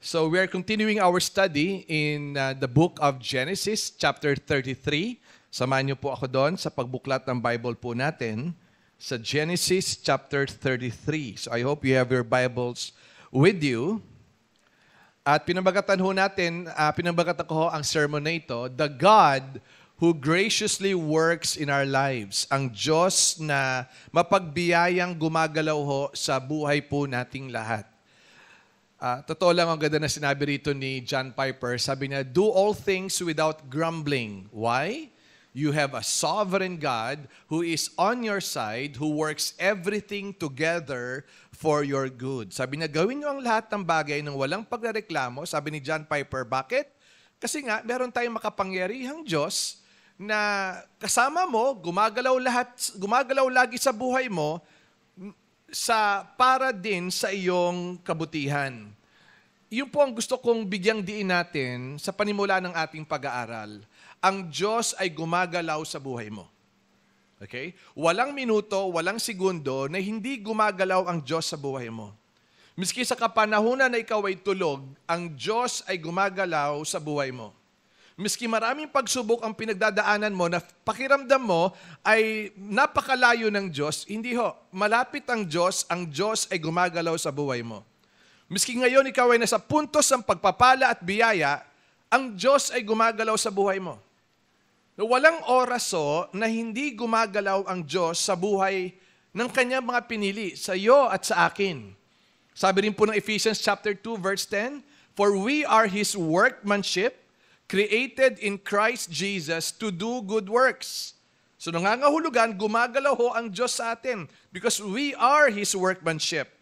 So we are continuing our study in the book of Genesis, chapter 33. Samahan niyo po ako doon sa pagbuklat ng Bible po natin sa Genesis chapter 33. So I hope you have your Bibles with you. At pinabagatan ko ang sermon na ito, The God who graciously works in our lives. Ang Diyos na mapagbiyayang gumagalaw ho sa buhay po nating lahat. Totoo lang ang ganda na sinabi rito ni John Piper. Sabi niya, do all things without grumbling. Why? You have a sovereign God who is on your side, who works everything together for your good. Sabi niya, gawin niyo ang lahat ng bagay ng walang pagrereklamo. Sabi ni John Piper, bakit? Kasi nga, meron tayong makapangyarihang Diyos na kasama mo, gumagalaw lagi sa buhay mo, para din sa iyong kabutihan. Yun po ang gusto kong bigyang diin natin sa panimula ng ating pag-aaral. Ang Diyos ay gumagalaw sa buhay mo. Okay? Walang minuto, walang segundo na hindi gumagalaw ang Diyos sa buhay mo. Miski sa kapanahunan na ikaw ay tulog, ang Diyos ay gumagalaw sa buhay mo. Miski maraming pagsubok ang pinagdadaanan mo na pakiramdam mo ay napakalayo ng Diyos, hindi ho. Malapit ang Diyos ay gumagalaw sa buhay mo. Miski ngayon ikaw ay nasa puntos ng pagpapala at biyaya, ang Diyos ay gumagalaw sa buhay mo. Walang oras na hindi gumagalaw ang Diyos sa buhay ng kanyang mga pinili, sa iyo at sa akin. Sabi rin po ng Ephesians chapter 2 verse 10, For we are His workmanship, created in Christ Jesus to do good works. So nangangahulugan, gumagalaw ho ang Diyos sa atin because we are His workmanship.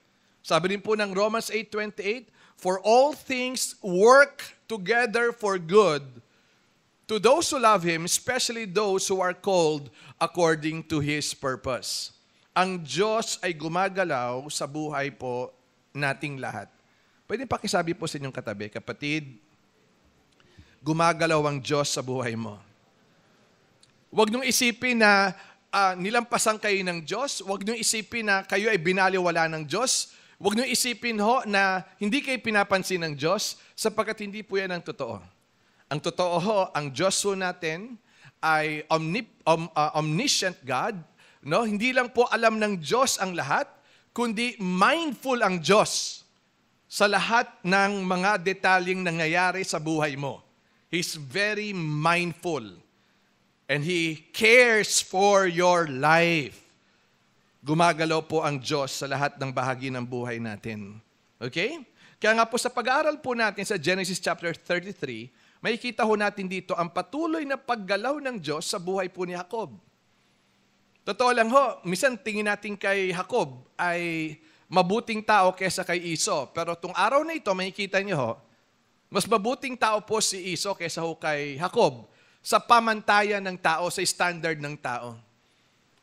Sabi rin po ng Romans 8:28, For all things work together for good to those who love Him, especially those who are called according to His purpose. Ang Diyos ay gumagalaw sa buhay po nating lahat. Pwede pakisabi po sa inyong katabi, kapatid, gumagalaw ang Diyos sa buhay mo. Huwag niyong isipin na nilampasan kayo ng Diyos. Huwag niyong isipin na kayo ay binaliwala ng Diyos. Huwag niyong isipin ho na hindi kayo pinapansin ng Diyos sapagkat hindi po yan ang totoo. Ang totoo ho, ang Diyos ho natin ay omniscient God. No? Hindi lang po alam ng Diyos ang lahat, kundi mindful ang Diyos sa lahat ng mga detalyeng nangyayari sa buhay mo. He's very mindful. And He cares for your life. Gumagalaw po ang Diyos sa lahat ng bahagi ng buhay natin. Okay? Kaya nga po sa pag-aaral po natin sa Genesis chapter 33, makikita ho natin dito ang patuloy na paggalaw ng Diyos sa buhay po ni Jacob. Totoo lang ho, minsan tingin natin kay Jacob ay mabuting tao kesa kay Esau. Pero itong araw na ito, makikita niyo ho, mas mabuting tao po si Esau kaysa ho kay Jacob sa pamantayan ng tao, sa standard ng tao.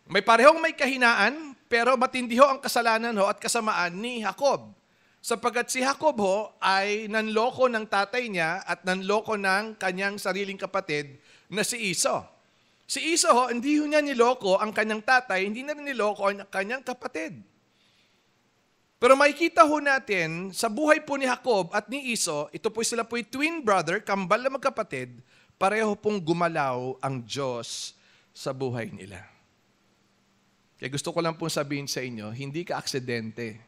May parehong may kahinaan, pero matindi ho ang kasalanan ho at kasamaan ni Jacob. Sapagkat si Jacob ho ay nanloko ng tatay niya at nanloko ng kanyang sariling kapatid na si Esau. Si Esau ho, hindi ho niya niloko ang kanyang tatay, hindi na rin niloko ang kanyang kapatid. Pero makikita ho natin, sa buhay po ni Jacob at ni Esau, ito po sila po'y twin brother, kambal na magkapatid, pareho pong gumalaw ang Diyos sa buhay nila. Kaya gusto ko lang pong sabihin sa inyo, hindi ka aksidente.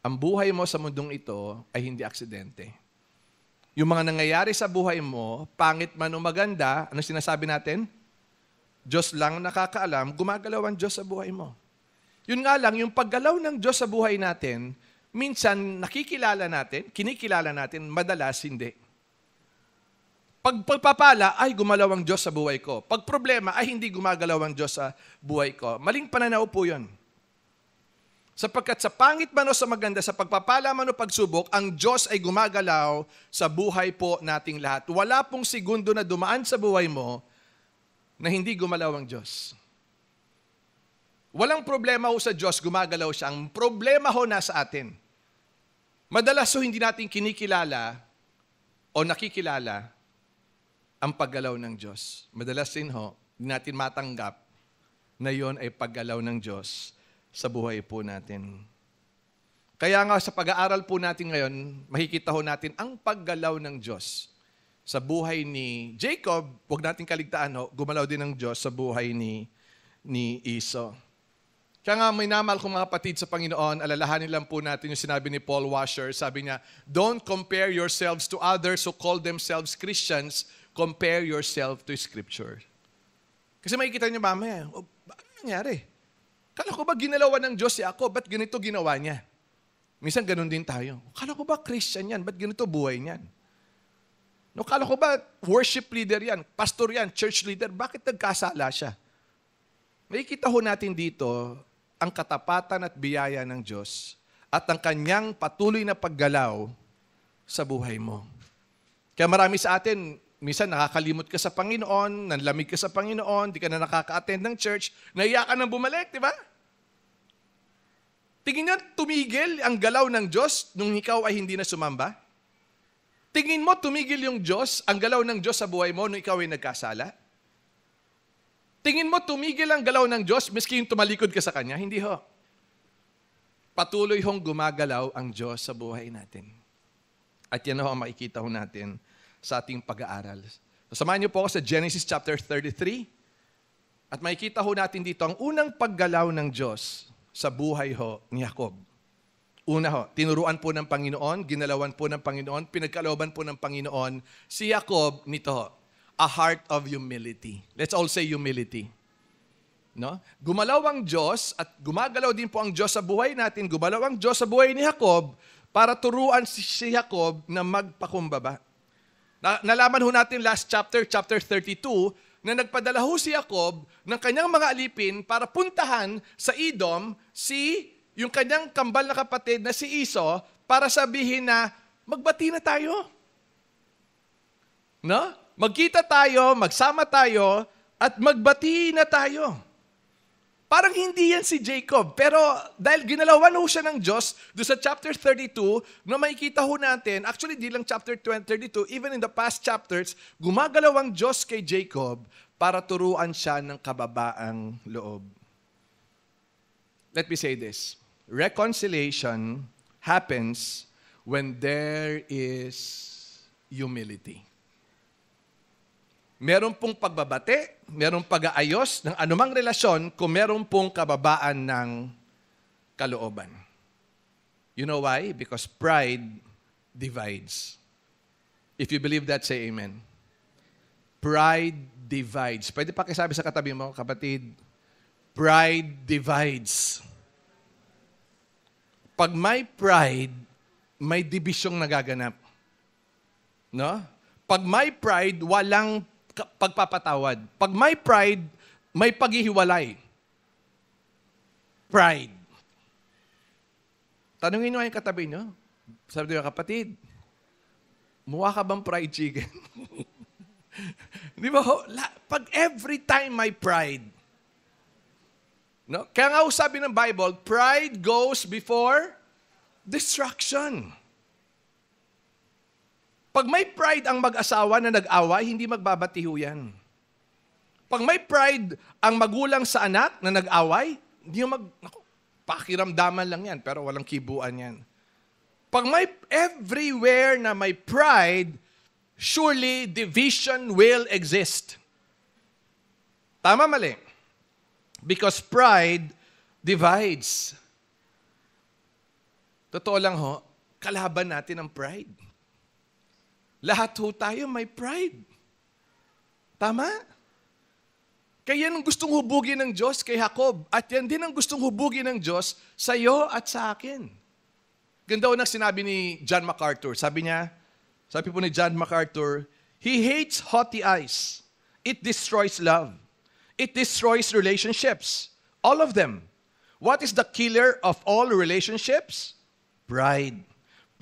Ang buhay mo sa mundong ito ay hindi aksidente. Yung mga nangyayari sa buhay mo, pangit man o maganda, ano sinasabi natin? Diyos lang nakakaalam, gumagalaw ang Diyos sa buhay mo. Yun nga lang, yung paggalaw ng Diyos sa buhay natin, minsan kinikilala natin, madalas hindi. Pag pagpapala, ay gumalaw ang Diyos sa buhay ko. Pag problema, ay hindi gumagalaw ang Diyos sa buhay ko. Maling pananaw po yun. Sapagkat sa pangit man o sa maganda, sa pagpapala man o pagsubok, ang Diyos ay gumagalaw sa buhay po nating lahat. Wala pong segundo na dumaan sa buhay mo na hindi gumalaw ang Diyos. Walang problema ho sa Diyos, gumagalaw siya. Ang problema ho nasa atin. Madalas ho hindi natin kinikilala o nakikilala ang paggalaw ng Diyos. Madalas din ho, hindi natin matanggap na yon ay paggalaw ng Diyos sa buhay po natin. Kaya nga sa pag-aaral po natin ngayon, makikita ho natin ang paggalaw ng Diyos sa buhay ni Jacob. Huwag natin kaligtaan, gumalaw din ng Diyos sa buhay ni Esau. Kaya nga may namal kong mga kapatid sa Panginoon, alalahanin lang po natin yung sinabi ni Paul Washer. Sabi niya, don't compare yourselves to others who call themselves Christians. Compare yourself to Scripture. Kasi makikita niyo mamaya, ano nangyari? Kala ko ba ginalawan ng Diyos si ako? Ba't ganito ginawa niya? Minsan ganun din tayo. Kala ko ba Christian yan? Ba't ganito buhay niyan? No, kala ko ba worship leader yan? Pastor yan? Church leader? Bakit nagkasala siya? Makikita ho natin dito ang katapatan at biyaya ng Diyos at ang kanyang patuloy na paggalaw sa buhay mo. Kaya marami sa atin, minsan nakakalimot ka sa Panginoon, nanlamig ka sa Panginoon, di ka na nakaka-attend ng church, naiya ka nang bumalik, di ba? Tingin niyo, tumigil ang galaw ng Diyos nung ikaw ay hindi na sumamba? Tingin mo, tumigil yung Diyos, ang galaw ng Diyos sa buhay mo nung ikaw ay nagkasala? Tingin mo, tumigil ang galaw ng Diyos miski yung tumalikod ka sa Kanya? Hindi ho. Patuloy hong gumagalaw ang Diyos sa buhay natin. At yan ho ang makikita ho natin sa ating pag-aaral. So, samahan niyo po ako sa Genesis chapter 33. At makikita ho natin dito ang unang paggalaw ng Diyos sa buhay ho ni Jacob. Una ho, tinuruan po ng Panginoon, ginalawan po ng Panginoon, pinagkalooban po ng Panginoon si Jacob nito ho, a heart of humility. Let's all say humility. No? Gumalaw ang Diyos at gumagalaw din po ang Diyos sa buhay natin. Gumalaw ang Diyos sa buhay ni Jacob para turuan si Jacob na magpakumbaba. Nalaman ho natin last chapter 32, na nagpadala ho si Jacob ng kanyang mga alipin para puntahan sa Edom yung kanyang kambal na kapatid na si Esau para sabihin na magbati na tayo. No? Magkita tayo, magsama tayo, at magbati na tayo. Parang hindi yan si Jacob. Pero dahil ginalawan ho siya ng Diyos, doon sa chapter 32, na makikita ho natin, actually di lang chapter 32, even in the past chapters, gumagalaw ang Diyos kay Jacob para turuan siya ng kababaang loob. Let me say this. Reconciliation happens when there is humility. Meron pong pagbabate, meron pag-aayos ng anumang relasyon kung meron pong kababaan ng kalooban. You know why? Because pride divides. If you believe that, say amen. Pride divides. Pwede pa kasabi sa katabi mo, kapatid, pride divides. Pag may pride, may dibisyong nagaganap. No? Pag may pride, walang pagpapatawad. Pag may pride, may paghihiwalay. Pride. Tanungin nyo yung katabi nyo. Sabi nyo, kapatid, mukha ka bang fried chicken? Di ba? Pag every time may pride. No? Kaya nga sabi ng Bible, pride goes before destruction. Pag may pride ang mag-asawa na nag-away, hindi magbabatiho yan. Pag may pride ang magulang sa anak na nag-away, hindi pakiramdaman lang yan, pero walang kibuan yan. Pag may everywhere na may pride, surely division will exist. Tama, mali? Because pride divides. Totoo lang ho, kalaban natin ang pride. Lahat ho tayo may pride. Tama? Kaya yan ang gustong hubugin ng Diyos kay Jacob. At yan din ang gustong hubugin ng Diyos sa iyo at sa akin. Ganda ho ng sinabi ni John MacArthur. Sabi po ni John MacArthur, he hates haughty eyes. It destroys love. It destroys relationships. All of them. What is the killer of all relationships? Pride.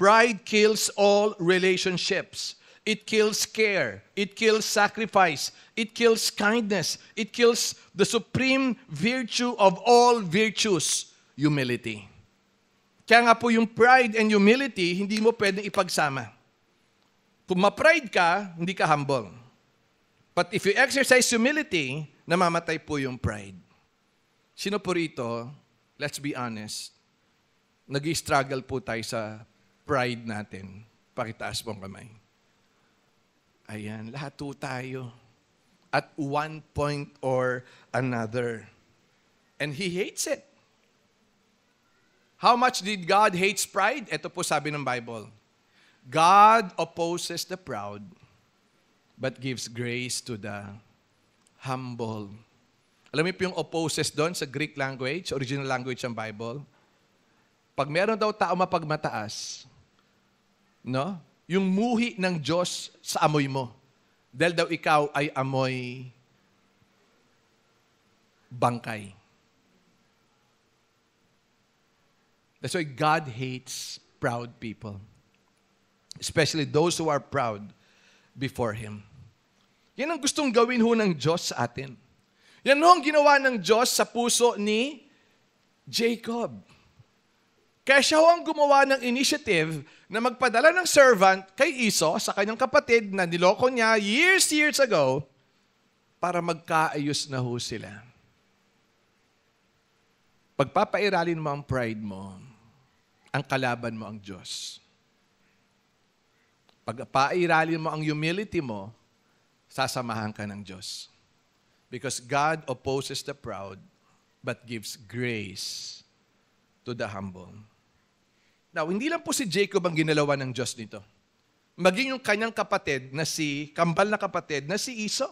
Pride kills all relationships. It kills care. It kills sacrifice. It kills kindness. It kills the supreme virtue of all virtues, humility. Kaya nga po yung pride and humility, hindi mo pwedeng ipagsama. Kung ma-pride ka, hindi ka humble. But if you exercise humility, namamatay po yung pride. Sino po rito, let's be honest, nag-struggle po tayo sa pride natin. Pakitaas po ang kamay. Ayan, lahat po tayo. At one point or another. And He hates it. How much did God hates pride? Ito po sabi ng Bible. God opposes the proud, but gives grace to the humble. Alam mo po yung opposes doon sa Greek language, original language ng Bible? Pag meron daw tao mapagmataas, no? Yung muhi ng Diyos sa amoy mo. Dahil daw ikaw ay amoy bangkay. That's why God hates proud people. Especially those who are proud before Him. Yan ang gustong gawin ho ng Diyos sa atin. Yan ho ang ginawa ng Diyos sa puso ni Jacob. Kaya siya ho ang gumawa ng initiative na magpadala ng servant kay Esau sa kanyang kapatid na niloko niya years ago para magkaayos na ho sila. Pagpapairalin mo ang pride mo, ang kalaban mo ang Diyos. Pagpapairalin mo ang humility mo, sasamahan ka ng Diyos. Because God opposes the proud, but gives grace to the humble. Now, hindi lang po si Jacob ang ginalawan ng Diyos nito. Maging yung kanyang kapatid na kambal na kapatid na si Esau.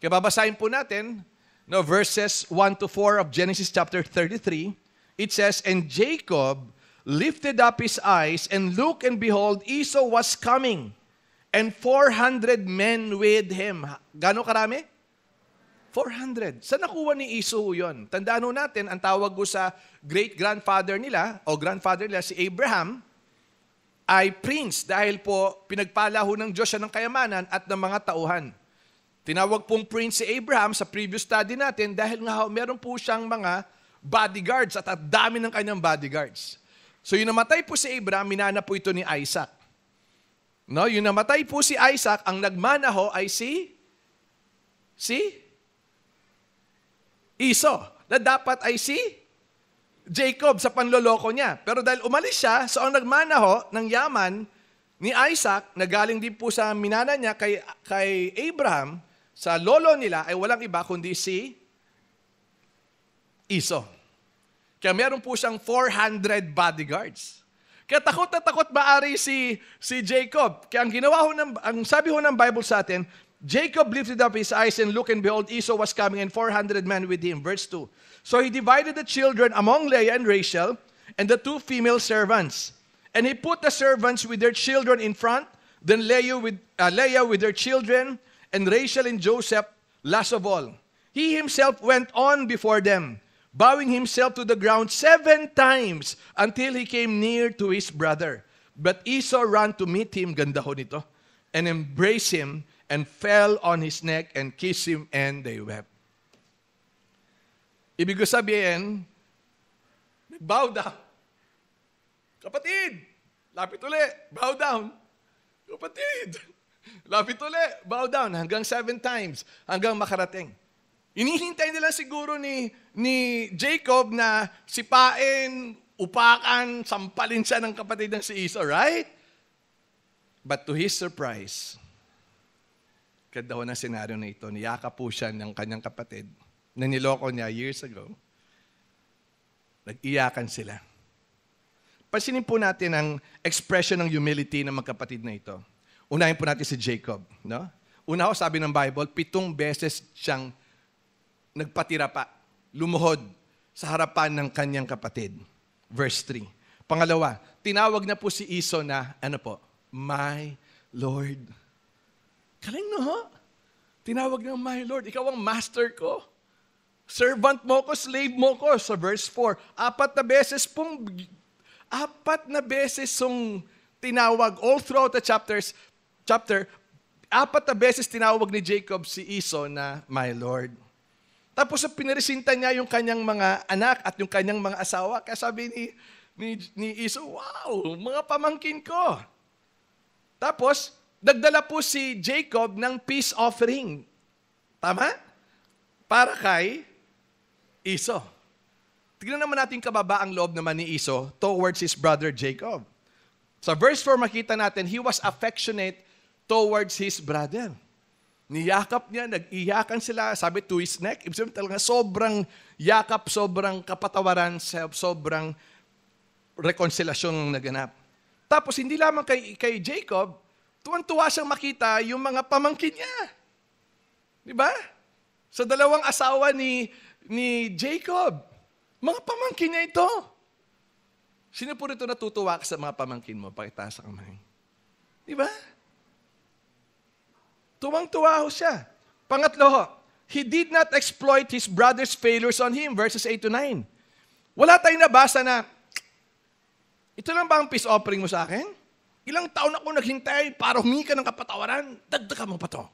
Kaya babasahin po natin, no, verses 1-4 of Genesis chapter 33. It says, "And Jacob lifted up his eyes and looked, and behold, Esau was coming, and 400 men with him." Gano'ng karami? 400. Saan nakuha ni Esau yun? Tandaan ho natin, ang tawag ko sa great-grandfather nila, o grandfather nila, si Abraham, ay prince dahil po pinagpala ho ng Diyos siya ng kayamanan at ng mga tauhan. Tinawag pong prince si Abraham sa previous study natin dahil nga meron po siyang mga bodyguards at dami ng kanyang bodyguards. So yung namatay po si Abraham, minana po ito ni Isaac. No, yung namatay po si Isaac, ang nagmana ho ay si Esau, na dapat ay si Jacob sa panloloko niya. Pero dahil umalis siya, so ang nagmana ho ng yaman ni Isaac, na galing din po sa minana niya kay Abraham, sa lolo nila ay walang iba kundi si Esau. Kaya meron po siyang 400 bodyguards. Kaya takot na takot maari si Jacob. Kaya ang sabi ho ng Bible sa atin, Jacob lifted up his eyes and looked, and behold, Esau was coming, and 400 men with him. Verse 2. So he divided the children among Leah and Rachel, and the 2 female servants. And he put the servants with their children in front, then Leah with their children, and Rachel and Joseph last of all. He himself went on before them, bowing himself to the ground 7 times until he came near to his brother. But Esau ran to meet him, ganda ho nito, and embraced him, and fell on his neck and kissed him, and they wept. Ibig ko sabihin, bow down. Kapatid, lapit uli, bow down. Kapatid, lapit uli, bow down. Hanggang 7 times, hanggang makarating. Inihintay nila siguro ni Jacob na sipain, upakan, sampalin siya ng kapatid ng si Esau, right? But to his surprise, kada na senaryo na ito, niyakap po siya ng kanyang kapatid na niloko niya years ago. Nag-iyakan sila. Pansinin po natin ang expression ng humility ng magkapatid na ito. Unahin po natin si Jacob. No? Una ho, sabi ng Bible, 7 beses siyang nagpatira pa, lumuhod sa harapan ng kanyang kapatid. Verse 3. Pangalawa, tinawag na po si Esau na, my Lord. Galing no, ho? Tinawag ng my Lord. Ikaw ang master ko. Servant mo ko, slave mo ko. Sa verse 4, 4 na beses tinawag. All throughout the chapter, 4 na beses tinawag ni Jacob si Esau na my Lord. Tapos pinresinta niya yung kanyang mga anak at yung kanyang mga asawa. Kaya sabi ni Esau, wow, mga pamangkin ko. Tapos, nagdala po si Jacob ng peace offering. Tama? Para kay Esau. tignan naman natin kababaang loob naman ni Esau towards his brother Jacob. Sa verse 4, makita natin, he was affectionate towards his brother. Niyakap niya, nag-iyakan sila, sabi to his neck. Ibig sabihin talaga, sobrang yakap, sobrang kapatawaran, sobrang rekonsilasyon naganap. Tapos hindi lamang kay Jacob, tuwan-tuwa siyang makita yung mga pamangkin niya. Di ba? Sa dalawang asawa ni Jacob, mga pamangkin niya ito. Sino po rito natutuwa ka sa mga pamangkin mo? Pakitaas sa kamay. Di ba? Tuwang-tuwa ho siya. Pangatlo ho, he did not exploit his brother's failures on him, verses 8 to 9. Wala tayong nabasa na, ito lang ba ang peace offering mo sa akin? Ilang taon ako naghintay para humingi ka ng kapatawaran, dagdagan mo pa to.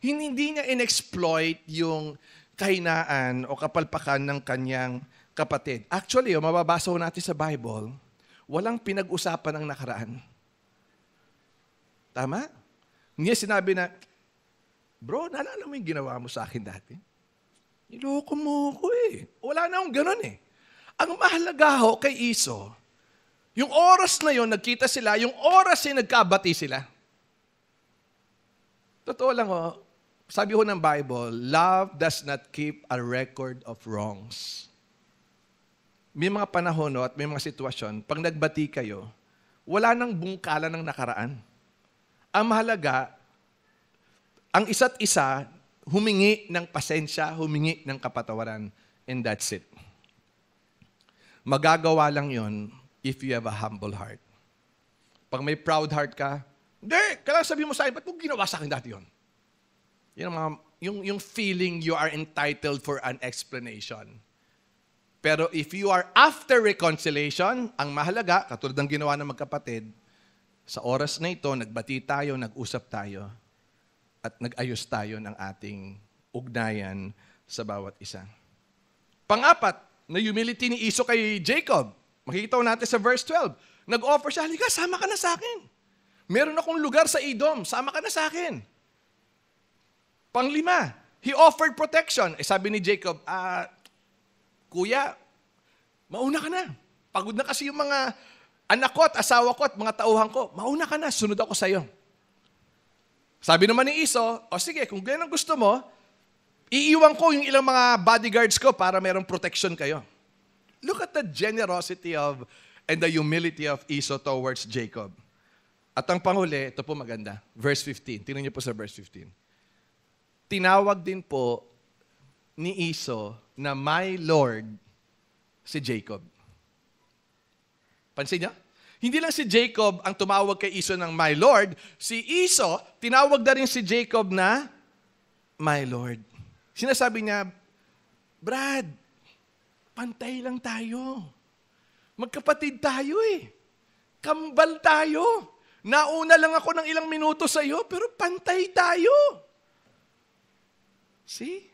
Hindi niya in-exploit yung kahinaan o kapalpakan ng kanyang kapatid. Actually, mababasa ho natin sa Bible, walang pinag-usapan ng nakaraan. Tama? Hindi sinabi na, bro, naalala mo yung ginawa mo sa akin dati? Niloko mo ko eh. Wala na akong ganun eh. Ang mahalaga ho kay Esau, yung oras na yon nagkita sila, yung oras ay nagkabati sila. Totoo lang ho, sabi ho ng Bible, love does not keep a record of wrongs. May mga panahon at may mga sitwasyon, pag nagbati kayo, wala nang bungkalan ng nakaraan. Ang mahalaga, ang isa't isa, humingi ng pasensya, humingi ng kapatawaran, and that's it. Magagawa lang yon if you have a humble heart. Pag may proud heart ka, hindi, kailangan sabihin mo sa akin, ba't mo ginawa sa akin dati yun? Yung feeling you are entitled for an explanation. Pero if you are after reconciliation, ang mahalaga, katulad ng ginawa ng magkapatid, sa oras na ito, nagbati tayo, nag-usap tayo, at nag-ayos tayo ng ating ugnayan sa bawat isa. Pang-apat, na humility ni Esau kay Jacob. Makikita natin sa verse 12. Nag-offer siya, halika, sama ka na sa akin. Meron akong lugar sa Edom, sama ka na sa akin. Pang-lima, he offered protection. Sabi ni Jacob, kuya, mauna ka na. Pagod na kasi yung mga anak ko at asawa ko at mga tauhan ko. Mauna ka na, sunod ako sa iyo. Sabi naman ni Esau, sige, kung ganyan ang gusto mo, iiwan ko yung ilang mga bodyguards ko para merong protection kayo. Look at the generosity and the humility of Esau towards Jacob. At ang panghuli, ito po maganda. Verse 15. Tingnan niyo po sa verse 15. Tinawag din po ni Esau na my Lord si Jacob. Pansin niyo? Hindi lang si Jacob ang tumawag kay Esau ng my Lord. Si Esau, tinawag na rin si Jacob na my Lord. Sinasabi niya, Brad, pantay lang tayo. Magkapatid tayo eh. Kambal tayo. Nauna lang ako ng ilang minuto sa iyo, pero pantay tayo. See?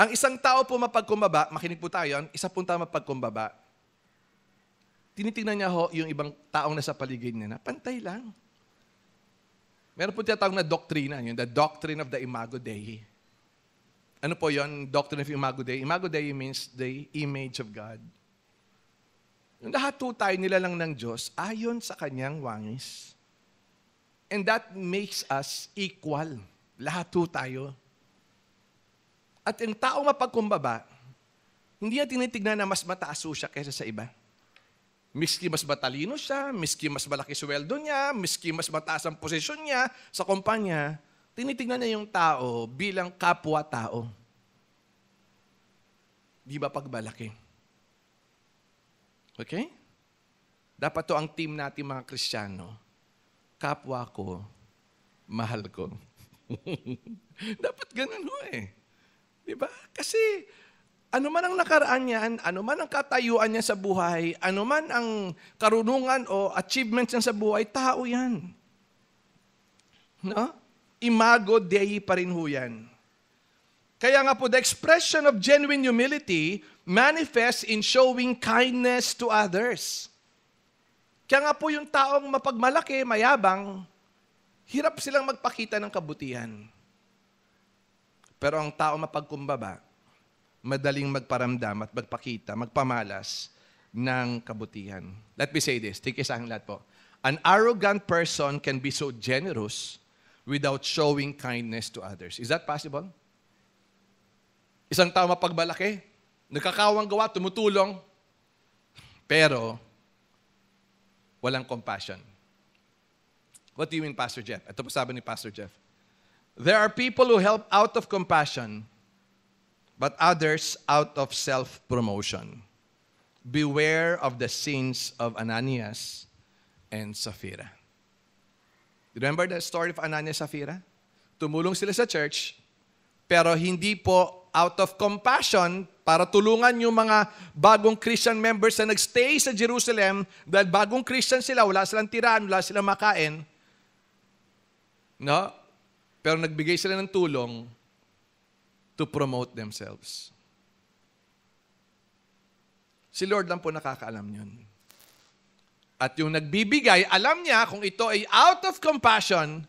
Ang isang tao po mapagkumbaba, makinig po tayo, ang isa pong tao mapagkumbaba, tinitingnan niya ho yung ibang taong nasa paligid niya na pantay lang. Meron po tinatawag na doktrina, yun, the doctrine of the Imago Dei. Ano po yun, doctrine of Imago Dei? Imago Dei means the image of God. Yung lahat po tayo nilalang ng Diyos ayon sa kanyang wangis. And that makes us equal. Lahat po tayo. At yung taong mapagkumbaba, hindi niya tinitignan na mas mataas siya kaysa sa iba. Miski mas matalino siya, miski mas malaki sweldo niya, miski mas mataas ang posisyon niya sa kumpanya, tinitignan niya yung tao bilang kapwa-tao. Di ba pagbalaki? Okay? Dapat to ang team natin mga Kristiyano. Kapwa ko, mahal ko. Dapat ganun ho eh. Di ba? Kasi ano man ang nakaraan niyan, ano man ang katayuan niya sa buhay, ano man ang karunungan o achievements niya sa buhay, tao yan. No? Imago Dei pa rin ho yan. Kaya nga po, the expression of genuine humility manifests in showing kindness to others. Kaya nga po yung taong mapagmalaki, mayabang, hirap silang magpakita ng kabutihan. Pero ang tao mapagkumbaba, madaling magparamdam at magpakita, magpamalas ng kabutihan. Let me say this. Tingin sa akin lahat po. An arrogant person can be so generous without showing kindness to others. Is that possible? Isang tao mapagmalaki, nagkakawang gawa, tumutulong, pero walang compassion. What do you mean, Pastor Jeff? Ito po sabi ni Pastor Jeff. There are people who help out of compassion, but others out of self-promotion. Beware of the sins of Ananias and Sapphira. Remember the story of Ananias and Sapphira? Tumulong sila sa church, pero hindi po out of compassion para tulungan yung mga bagong Christian members na nagstay sa Jerusalem dahil bagong Christian sila, wala silang tirahan, wala silang makain. No? Pero nagbigay sila ng tulong to promote themselves. Si Lord lang po nakakaalam yun. At yung nagbibigay, alam niya kung ito ay out of compassion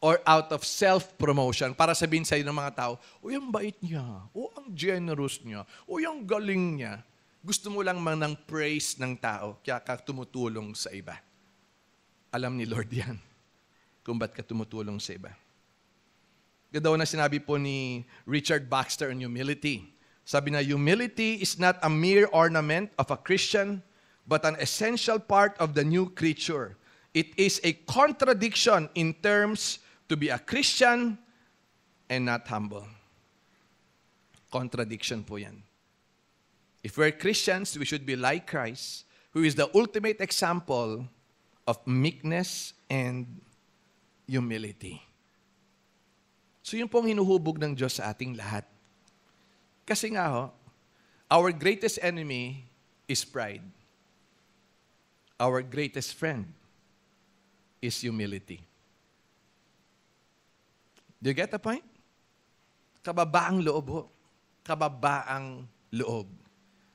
or out of self-promotion para sabihin sa ng mga tao, uy, ang bait niya, o ang generous niya, o ang galing niya. Gusto mo lang man ng praise ng tao, kaya ka tumutulong sa iba. Alam ni Lord yan, kung ba't ka tumutulong sa iba. Ganda na sinabi po ni Richard Baxter on humility. Sabi na, humility is not a mere ornament of a Christian, but an essential part of the new creature. It is a contradiction in terms to be a Christian and not humble. Contradiction po yan. If we're Christians, we should be like Christ, who is the ultimate example of meekness and humility. So yun pong hinuhubog ng Diyos sa ating lahat. Kasi nga ho, our greatest enemy is pride. Our greatest friend is humility. Do you get the point? Kababaang loob ho. Kababaang loob.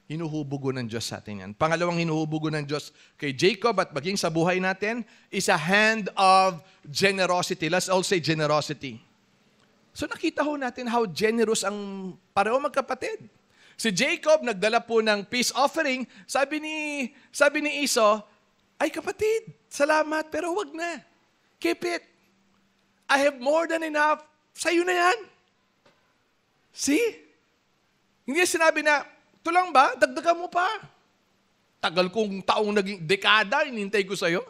Hinuhubugo ng Diyos sa atin yan. Pangalawang hinuhubugo ng Diyos kay Jacob at maging sa buhay natin is a hand of generosity. Let's all say generosity. So nakita ho natin how generous ang pareho magkapatid. Si Jacob nagdala po ng peace offering. Sabi ni Esau, ay kapatid, salamat pero wag na. Keep it. I have more than enough. Sa'yo na yan. See? Hindi sinabi na, ito lang ba? Dagdagan mo pa. Tagal kong taong naging dekada, inintay ko sa'yo.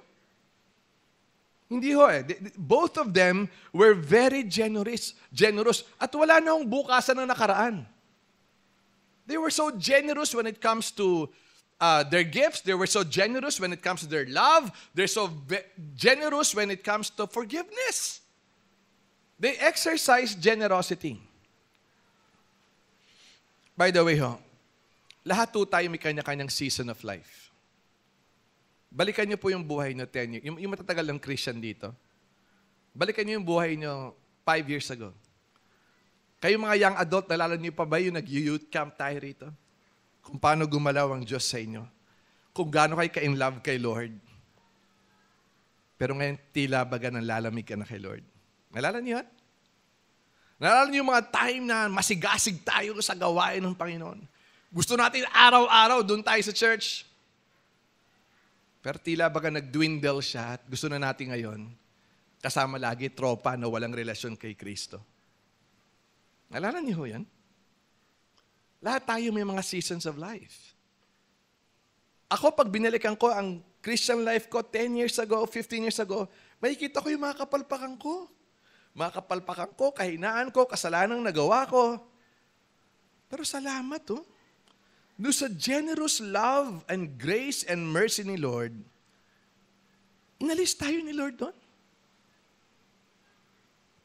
Hindi ho eh. Both of them were very generous. At wala na hong bukasan ng nakaraan. They were so generous when it comes to their gifts. They were so generous when it comes to their love. They're so generous when it comes to forgiveness. They exercise generosity. By the way ho, lahat po tayo may kanya-kanyang season of life. Balikan niyo po yung buhay niyo 10 years. Yung matatagal ng Christian dito. Balikan niyo yung buhay niyo 5 years ago. Kayo mga young adult, nalala niyo pa ba yung nag-youth camp tayo rito? Kung paano gumalaw ang Diyos sa inyo. Kung gaano kayo ka-in love kay Lord. Pero ngayon, tila baga nang lalamig ka na kay Lord. Nalala niyo yan? Nalala niyo yung mga time na masigasig tayo sa gawain ng Panginoon. Gusto natin araw-araw doon tayo sa church. Pero tila baga nag-dwindle siya at gusto na natin ngayon kasama lagi tropa na walang relasyon kay Kristo. Nalala niyo ho yan? Lahat tayo may mga seasons of life. Ako, pag binalikan ko ang Christian life ko 10 years ago, 15 years ago, makikita ko yung mga kapalpakan ko. Mga kapalpakan ko, kahinaan ko, kasalanang nagawa ko. Pero salamat oh. Doon sa generous love and grace and mercy ni Lord, inalis tayo ni Lord doon.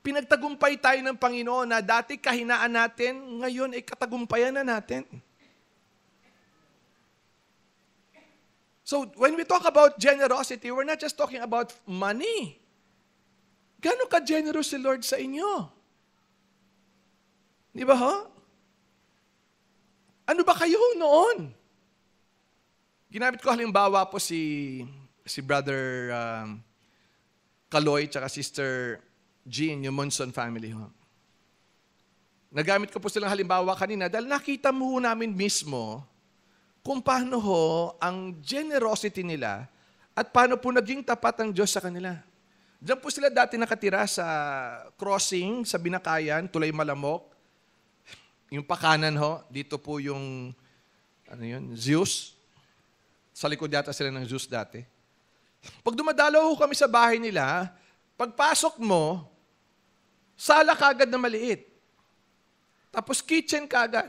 Pinagtagumpay tayo ng Panginoon na dati kahinaan natin, ngayon ay katagumpayan na natin. So, when we talk about generosity, we're not just talking about money. Gano'n ka-generous si Lord sa inyo? Di ba ho? Ano ba kayo noon? Ginamit ko halimbawa po si Brother Kaloy tsaka Sister Jean, yung Monson family ho. Nagamit ko po silang halimbawa kanina dahil nakita mo namin mismo kung paano ho ang generosity nila at paano po naging tapat ang Diyos sa kanila. Diyan po sila dati nakatira sa crossing, sa Binakayan, Tulay Malamok. Yung pakanan ho, dito po yung Zeus. Sa likod yata sila ng Zeus dati. Pag dumadalaw ho kami sa bahay nila, pagpasok mo, sala kagad na maliit. Tapos kitchen kagad.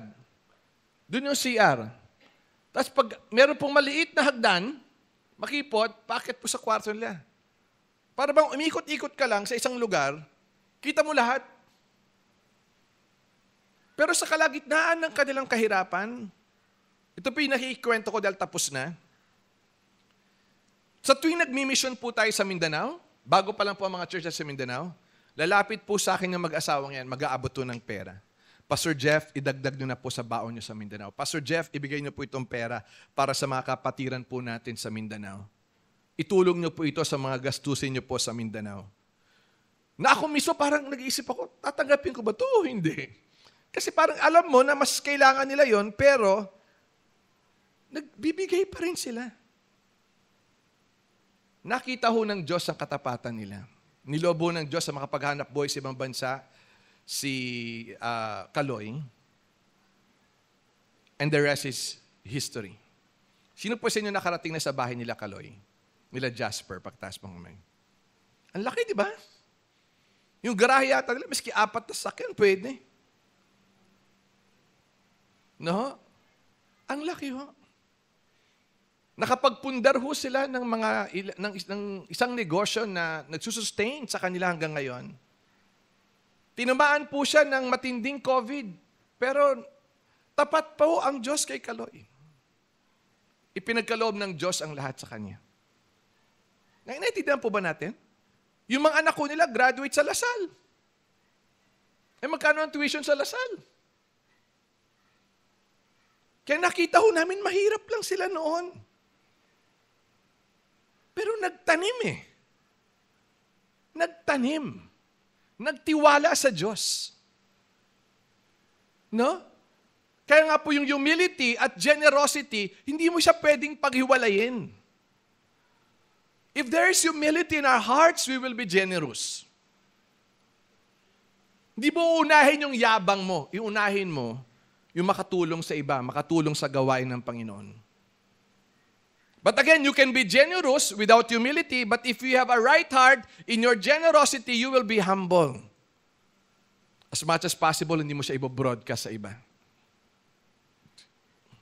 Doon yung CR. Tapos pag meron pong maliit na hagdan, makipot, paakit po sa kwarto nila. Para bang umikot-ikot ka lang sa isang lugar, kita mo lahat. Pero sa kalagitnaan ng kanilang kahirapan, ito po yung nakikikwento ko dahil tapos na. Sa tuwing nagmi-mission po tayo sa Mindanao, bago pa lang po ang mga churches sa Mindanao, lalapit po sa akin ng mag-asawang yan, mag-aabot to ng pera. Pastor Jeff, idagdag nyo na po sa baon nyo sa Mindanao. Pastor Jeff, ibigay nyo po itong pera para sa mga kapatiran po natin sa Mindanao. Itulong nyo po ito sa mga gastusin nyo po sa Mindanao. Na ako mismo parang nag-iisip ako, tatanggapin ko ba ito o hindi? Kasi parang alam mo na mas kailangan nila yon, pero nagbibigay pa rin sila. Nakita ho ng Diyos ang katapatan nila. Nilobo ng Diyos sa makapaghanap buhay sa ibang bansa, si Kaloy. And the rest is history. Sino po sa inyo nakarating na sa bahay nila Kaloy? Nila Jasper, pagtaas pang umay. Ang laki, di ba? Yung garahe yata nila, maski 4 na sakyan, pwede. No? Ang laki ho. Nakapagpundar ho sila ng isang negosyo na nagsusustain sa kanila hanggang ngayon. Tinamaan po siya ng matinding COVID, pero tapat pa ho ang Diyos kay Kaloy. Ipinagkaloob ng Diyos ang lahat sa kanya. Naintindihan po ba natin? Yung mga anak ko nila, graduate sa Lasal. Magkano ang tuition sa Lasal? Kaya nakita ho namin, mahirap lang sila noon. Pero nagtanim Nagtanim. Nagtiwala sa Diyos. No? Kaya nga po yung humility at generosity, hindi mo siya pwedeng paghiwalayin. If there is humility in our hearts, we will be generous. Hindi mo unahin yung yabang mo. Iunahin mo yung makatulong sa iba, makatulong sa gawain ng Panginoon. But again, you can be generous without humility, but if you have a right heart, in your generosity, you will be humble. As much as possible, hindi mo siya i-broadcast sa iba.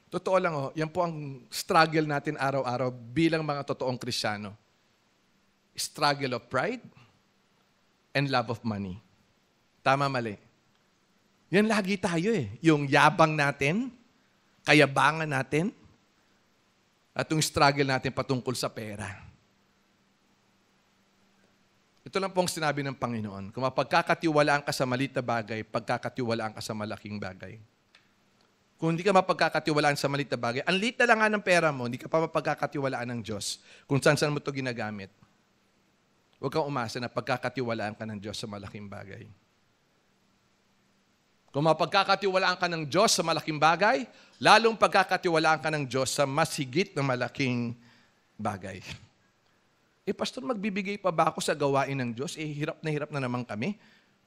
Totoo lang, yan po ang struggle natin araw-araw bilang mga totoong Kristiyano. Struggle of pride and love of money. Tama, mali. Yan lagi tayo Yung yabang natin, kayabangan natin, at yung struggle natin patungkol sa pera. Ito lang pong sinabi ng Panginoon. Kung mapagkakatiwalaan ka sa maliit na bagay, pagkakatiwalaan ka sa malaking bagay. Kung hindi ka mapagkakatiwalaan sa maliit na bagay, ang liit na lang nga ng pera mo, hindi ka pa mapagkakatiwalaan ng Diyos kung saan mo ito ginagamit. Huwag kang umasa na pagkakatiwalaan ka ng Diyos sa malaking bagay. Kung mapagkakatiwalaan ka ng Diyos sa malaking bagay, lalong pagkakatiwalaan ka ng Diyos sa mas higit na malaking bagay. Pastor, magbibigay pa ba ako sa gawain ng Diyos? Hirap na naman kami.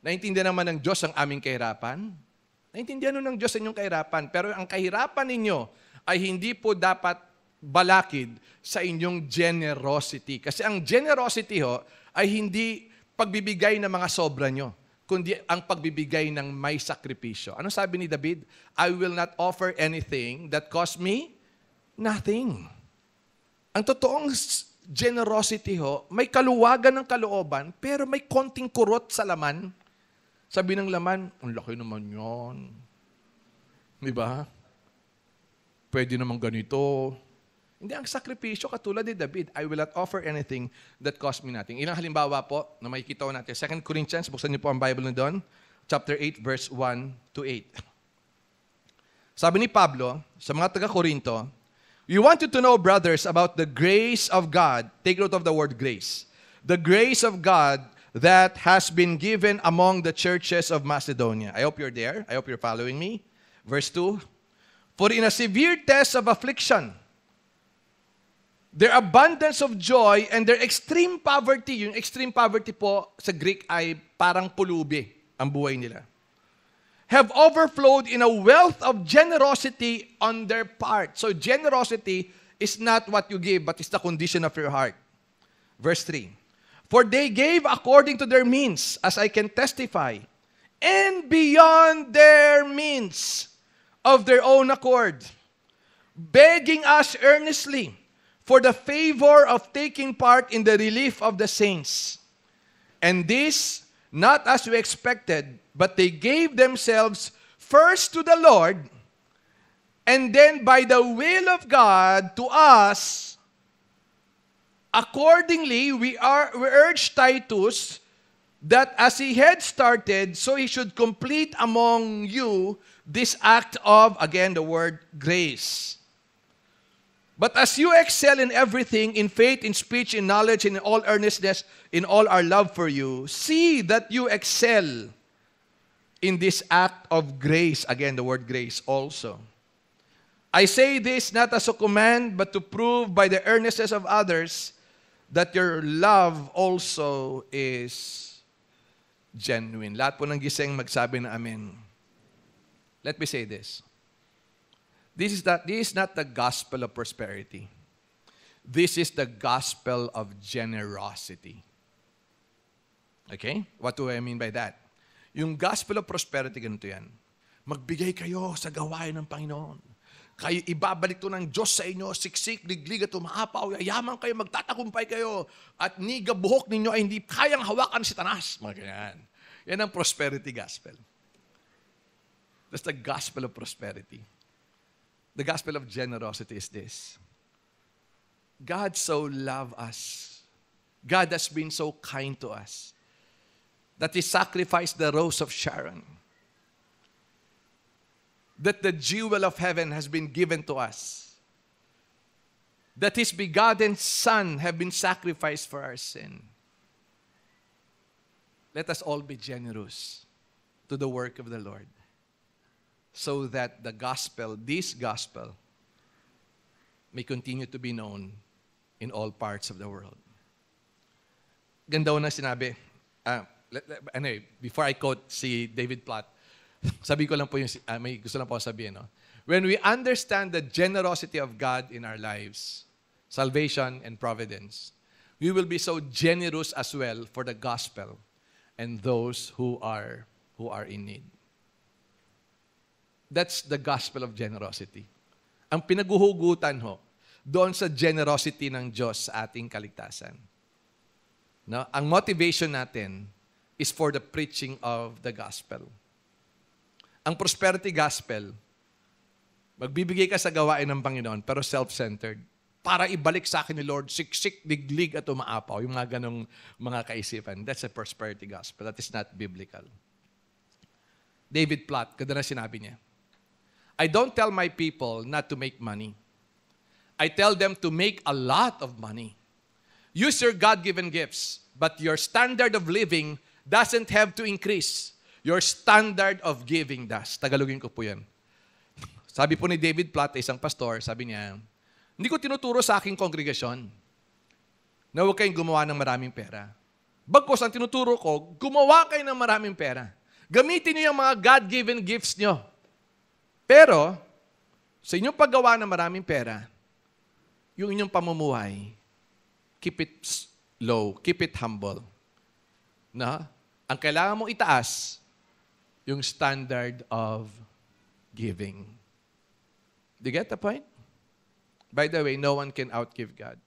Naintindihan naman ng Diyos ang aming kahirapan. Naintindihan ng Diyos ang inyong kahirapan. Pero ang kahirapan ninyo ay hindi po dapat balakid sa inyong generosity. Kasi ang generosity ay hindi pagbibigay ng mga sobra nyo, kundi ang pagbibigay ng may sakripisyo. Ano sabi ni David? I will not offer anything that cost me nothing. Ang totoong generosity may kaluwagan ng kalooban, pero may konting kurot sa laman. Sabi ng laman, ang laki naman yon. Di ba? Pwede naman ganito. Hindi, ang sakripisyo katulad ni David, I will not offer anything that cost me nothing. Ilang halimbawa po na makikita natin. 2 Corinthians, buksan niyo po ang Bible na doon. Chapter 8, verse 1 to 8. Sabi ni Pablo sa mga taga-Korinto, we want you to know, brothers, about the grace of God. Take note of the word grace. The grace of God that has been given among the churches of Macedonia. I hope you're there. I hope you're following me. Verse 2. For in a severe test of affliction, their abundance of joy and their extreme poverty, yung extreme poverty po sa Greek ay parang pulubi ang buhay nila, have overflowed in a wealth of generosity on their part. So generosity is not what you give, but it's the condition of your heart. Verse 3. For they gave according to their means, as I can testify, and beyond their means of their own accord, begging us earnestly for the favor of taking part in the relief of the saints. And this, not as we expected, but they gave themselves first to the Lord, and then by the will of God to us. Accordingly, we urge Titus that as he had started, so he should complete among you this act of, again, the word grace. But as you excel in everything, in faith, in speech, in knowledge, in all earnestness, in all our love for you, see that you excel in this act of grace. Again, the word grace also. I say this not as a command, but to prove by the earnestness of others that your love also is genuine. Lahat po ng gising magsabi na amen. Let me say this. This is not the gospel of prosperity. This is the gospel of generosity. Okay? What do I mean by that? Yung gospel of prosperity, ganito yan. Magbigay kayo sa gawain ng Panginoon. Kayo, ibabalik to ng Diyos sa inyo, siksik, liglig at umaapaw, yayaman kayo, magtatagumpay kayo, at niga buhok ninyo ay hindi kayang hawakan si Tanas. Mga ganyan. Yan ang prosperity gospel. That's the gospel of prosperity. The gospel of generosity is this. God so loved us. God has been so kind to us that He sacrificed the rose of Sharon. That the jewel of heaven has been given to us. That His begotten Son have been sacrificed for our sin. Let us all be generous to the work of the Lord, so that the gospel, this gospel, may continue to be known in all parts of the world. Ganda na sinabi. Anyway, before I quote si David Platt, sabi ko lang po yung, may gusto lang po sabihin. No? When we understand the generosity of God in our lives, salvation and providence, we will be so generous as well for the gospel and those who are in need. That's the gospel of generosity. Ang pinaguhugutan ho, doon sa generosity ng Diyos sa ating kaligtasan. No? Ang motivation natin is for the preaching of the gospel. Ang prosperity gospel, magbibigay ka sa gawain ng Panginoon, pero self-centered. Para ibalik sa akin ni Lord, siksik, diglig at umaapaw. Yung mga ganong mga kaisipan. That's a prosperity gospel. That is not biblical. David Platt, kada na sinabi niya, I don't tell my people not to make money. I tell them to make a lot of money. Use your God-given gifts, but your standard of living doesn't have to increase. Your standard of giving does. Tagalogin ko po yan. Sabi po ni David Platt, isang pastor, sabi niya, hindi ko tinuturo sa aking kongregasyon na huwag kayong gumawa ng maraming pera. Bagkus, ang tinuturo ko, gumawa kayo ng maraming pera. Gamitin niyo yung mga God-given gifts niyo. Pero, sa inyong paggawa ng maraming pera, yung inyong pamumuhay, keep it low, keep it humble. Na? Ang kailangan mong itaas, yung standard of giving. Do you get the point? By the way, no one can outgive God.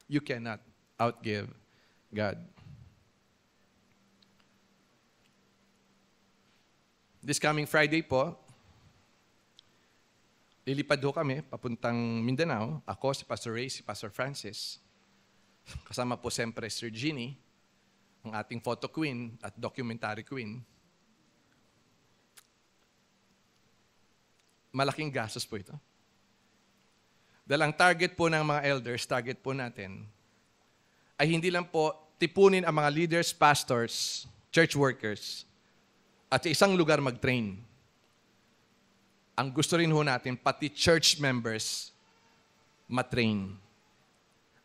You cannot outgive God. This coming Friday po, lilipad ho kami, papuntang Mindanao. Ako, si Pastor Ray, si Pastor Francis. Kasama po siyempre Sir Jeannie, ang ating photo queen at documentary queen. Malaking gastos po ito. Dahil ang target po ng mga elders, target po natin, ay hindi lang po tipunin ang mga leaders, pastors, church workers, at sa isang lugar mag-train. Ang gusto rin ho natin, pati church members, matrain.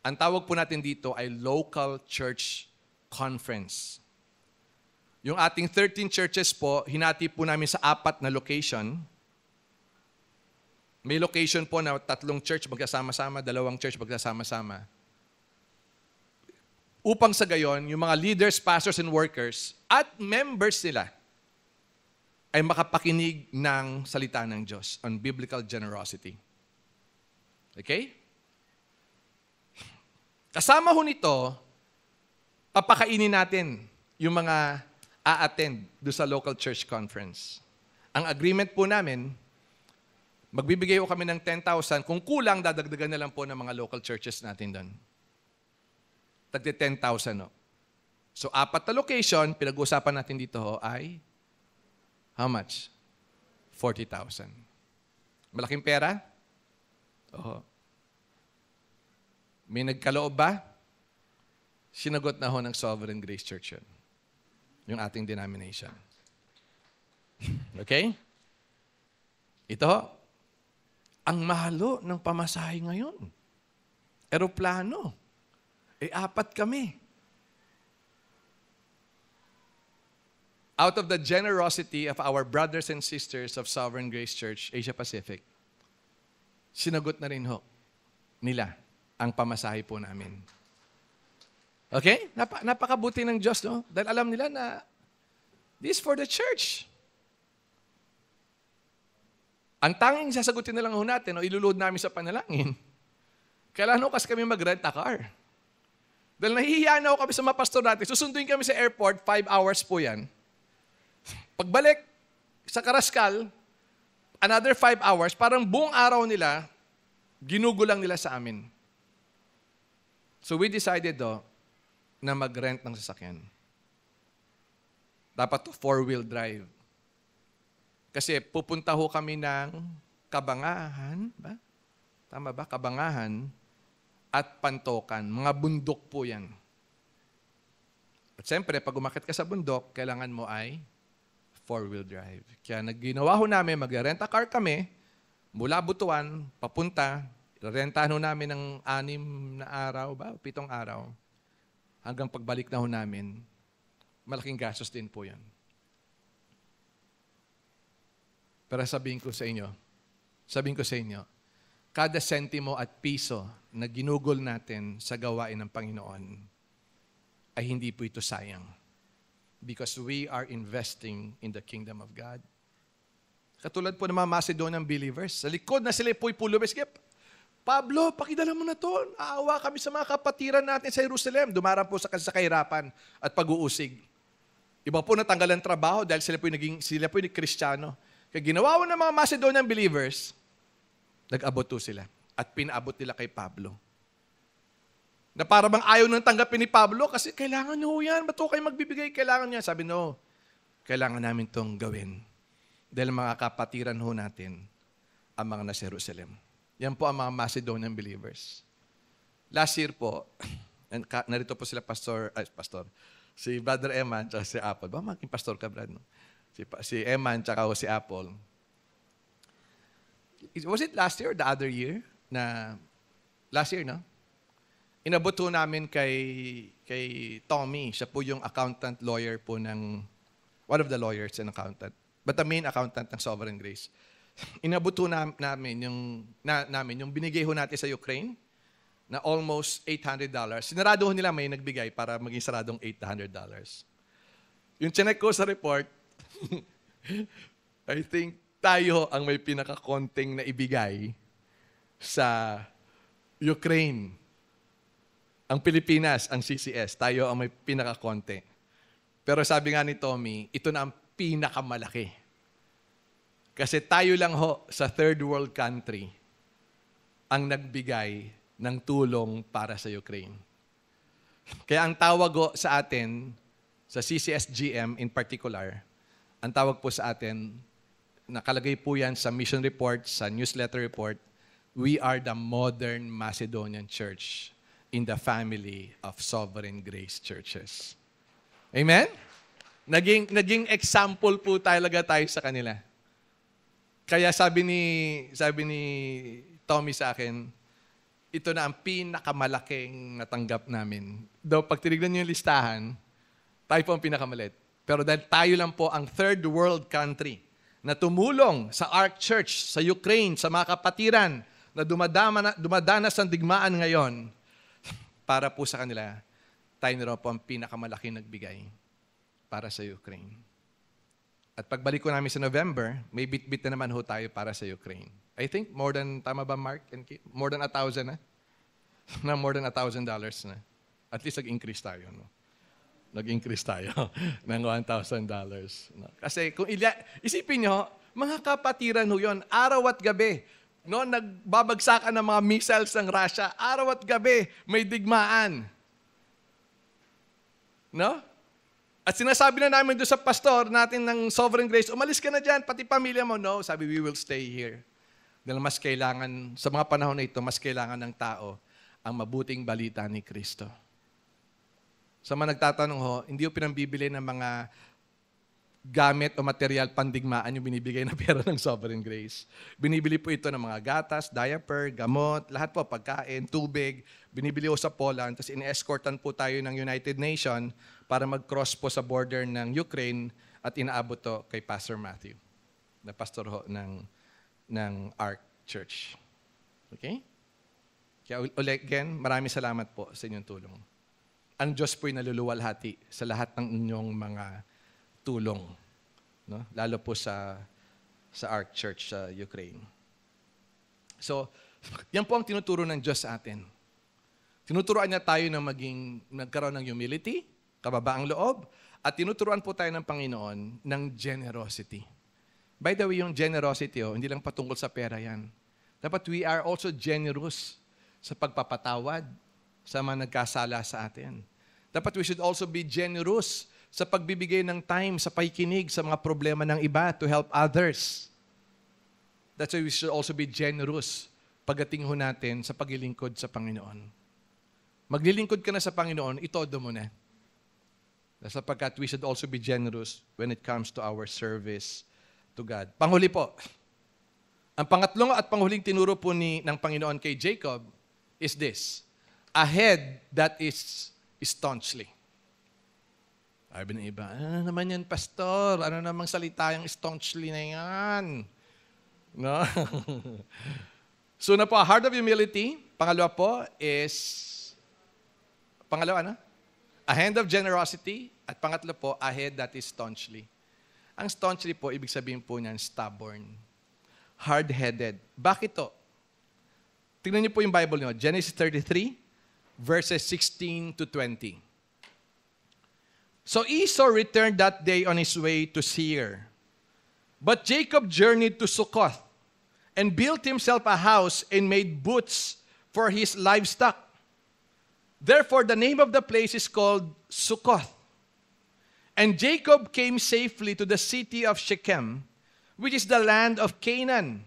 Ang tawag po natin dito ay local church conference. Yung ating 13 churches po, hinati po namin sa 4 na location. May location po na 3 church magkasama-sama, 2 church magkasama-sama. Upang sa gayon, yung mga leaders, pastors, and workers, at members nila, ay makapakinig ng salita ng Diyos on biblical generosity. Okay? Kasama ho nito, papakainin natin yung mga a-attend do sa local church conference. Ang agreement po namin, magbibigay ho kami ng 10,000. Kung kulang, dadagdagan na lang po ng mga local churches natin doon. Tagdi 10,000 no. So, 4 na location, pinag-uusapan natin dito ho ay how much? 40,000. Malaking pera? Oo. May nagkaloob ba? Sinagot na ho ng Sovereign Grace Church yun. Yung ating denomination. Okay? Ito, ang mahalo ng pamasahe ngayon. Eroplano. 4 kami. Out of the generosity of our brothers and sisters of Sovereign Grace Church, Asia Pacific, sinagot na rin ho nila ang pamasahe po namin. Okay? Napakabuti ng Diyos, no? Dahil alam nila na this is for the church. Ang tanging sasagutin na lang ho natin o iluluhod namin sa panalangin, kailan ho kasi kami mag-rent a car. Dahil nahihiya na ho kami sa mga pastor natin, susunduin kami sa airport, 5 hours po yan. Pagbalik sa Karaskal, another 5 hours, parang buong araw nila, ginugulang nila sa amin. So we decided na mag-rent ng sasakyan. Dapat 4-wheel drive. Kasi pupunta ho kami ng Kabangahan, ba? Tama ba? Kabangahan at Pantokan. Mga bundok po yan. At siyempre, pag umakit ka sa bundok, kailangan mo ay 4-wheel drive. Kaya nagginawa ho namin, mag-rent a car kami, mula Butuan, papunta, rentahan ho namin ng 6 na araw, 7 araw, hanggang pagbalik na ho namin, malaking gastos din po yan. Pero sabihin ko sa inyo, kada sentimo at piso na ginugol natin sa gawain ng Panginoon, ay hindi po ito sayang. Because we are investing in the kingdom of God. Katulad po ng mga Macedonian believers, sa likod na sila po'y pulubes. Pablo, pakidala mo na to. Aawa kami sa mga kapatiran natin sa Jerusalem. Dumarang po sa kahirapan at pag-uusig. Iba po natanggal ang trabaho dahil sila po'y Kristiyano. Kaya ginawa ng mga Macedonian believers, nag-abot po sila. At pinaabot nila kay Pablo. Na para bang ayaw nang tanggapin ni Pablo kasi kailangan nyo yan. Ba't kayo magbibigay? Kailangan niya. Sabi, no, kailangan namin itong gawin. Dahil mga kapatiran ho natin ang mga nasa Jerusalem. Yan po ang mga Macedonian believers. Last year po, narito po sila si Brother Eman at si Apple. Ba, maging pastor ka, Brad? No? Si Eman at si Apple. Was it last year or the other year? Last year, no? Inabot po namin kay Tommy. Siya po yung accountant lawyer po ng, one of the lawyers and accountant. But the main accountant ng Sovereign Grace. Inabot po namin yung binigay ho natin sa Ukraine na almost $800. Sinarado ho nila may nagbigay para maging saradong $800. Yung chinek ko sa report, I think tayo ang may pinakakonting na ibigay sa Ukraine. Ang Pilipinas, ang CCS, tayo ang may pinakakonti. Pero sabi nga ni Tommy, ito na ang pinakamalaki. Kasi tayo lang ho sa third world country ang nagbigay ng tulong para sa Ukraine. Kaya ang tawag ho sa atin, sa CCSGM in particular, ang tawag po sa atin, nakalagay po yan sa mission report, sa newsletter report, we are the modern Macedonian church in the family of Sovereign Grace Churches. Amen? Naging example po talaga tayo sa kanila. Kaya sabi ni Tommy sa akin, ito na ang pinakamalaking natanggap namin. Daw pag tinignan niyo yung listahan, tayo po ang pinakamalit. Pero dahil tayo lang po ang third world country na tumulong sa Ark Church, sa Ukraine, sa mga kapatiran na dumadanas ng digmaan ngayon, para po sa kanila, tayo na po ang pinakamalaking nagbigay para sa Ukraine. At pagbalik ko namin sa November, may bit-bit na naman ho tayo para sa Ukraine. I think more than, tama ba Mark? More than 1,000 na? Na more than $1,000 na. At least nag-increase tayo. No? Nag-increase tayo ng $1,000. No? Kasi kung isipin nyo, mga kapatiran ho yun, araw at gabi. No? Nagbabagsakan ng mga missiles ng Russia. Araw at gabi, may digmaan. No? At sinasabi na namin doon sa pastor natin ng Sovereign Grace, umalis ka na dyan, pati pamilya mo. No, sabi, we will stay here. Dahil mas kailangan, sa mga panahon na ito, mas kailangan ng tao ang mabuting balita ni Kristo. Sa mga nagtatanong ho, hindi ho pinambibili ng mga gamit o material pandigmaan yung binibigay na pera ng Sovereign Grace. Binibili po ito ng mga gatas, diaper, gamot, lahat po, pagkain, tubig. Binibili ho sa Poland, tapos in-escortan po tayo ng United Nations para mag-cross po sa border ng Ukraine at inaabot to kay Pastor Matthew, na pastor ho ng Ark Church. Okay? Kaya again, maraming salamat po sa inyong tulong. Ang Diyos po'y naluluwalhati sa lahat ng inyong mga tulong. No? Lalo po sa Ark Church sa Ukraine. So, yan po ang tinuturo ng Diyos sa atin. Tinuturoan niya tayo na nagkaroon ng humility, kababaang loob, at tinuturoan po tayo ng Panginoon ng generosity. By the way, yung generosity, hindi lang patungkol sa pera yan. Dapat we are also generous sa pagpapatawad sa mga nagkasala sa atin. Dapat we should also be generous sa pagbibigay ng time, sa pakikinig sa mga problema ng iba to help others. That's why we should also be generous pagdating ho natin sa paglilingkod sa Panginoon. Maglilingkod ka na sa Panginoon, itodo mo na. Sapagkat we should also be generous when it comes to our service to God. Panghuli po, ang pangatlong at panghuling tinuro po ng Panginoon kay Jacob is this: a head that is staunchly. Sabi ng iba, ano naman yan, pastor? Ano namang salita yung staunchly na yan? No? So na po, a heart of humility. Pangalawa po is, a hand of generosity. At pangatlo po, a head that is staunchly. Ang staunchly po, ibig sabihin po niyan, stubborn. Hard-headed. Bakit to? Tingnan niyo po yung Bible niyo. Genesis 33, verses 16 to 20. So Esau returned that day on his way to Seir. But Jacob journeyed to Succoth and built himself a house and made booths for his livestock. Therefore, the name of the place is called Succoth. And Jacob came safely to the city of Shechem, which is the land of Canaan.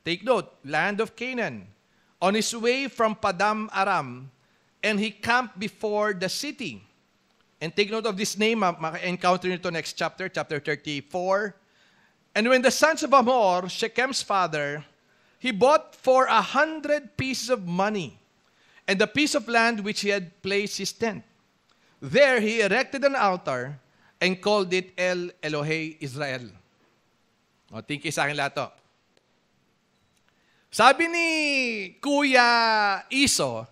Take note, land of Canaan. On his way from Padam Aram, and he camped before the city. And take note of this name, maka-encounter nito next chapter, chapter 34. And when the sons of Hamor, Shechem's father, he bought for 100 pieces of money, and the piece of land which he had placed his tent. There he erected an altar and called it El Elohe Israel. O, tingin sa akin lahat to. Sabi ni Kuya Iso,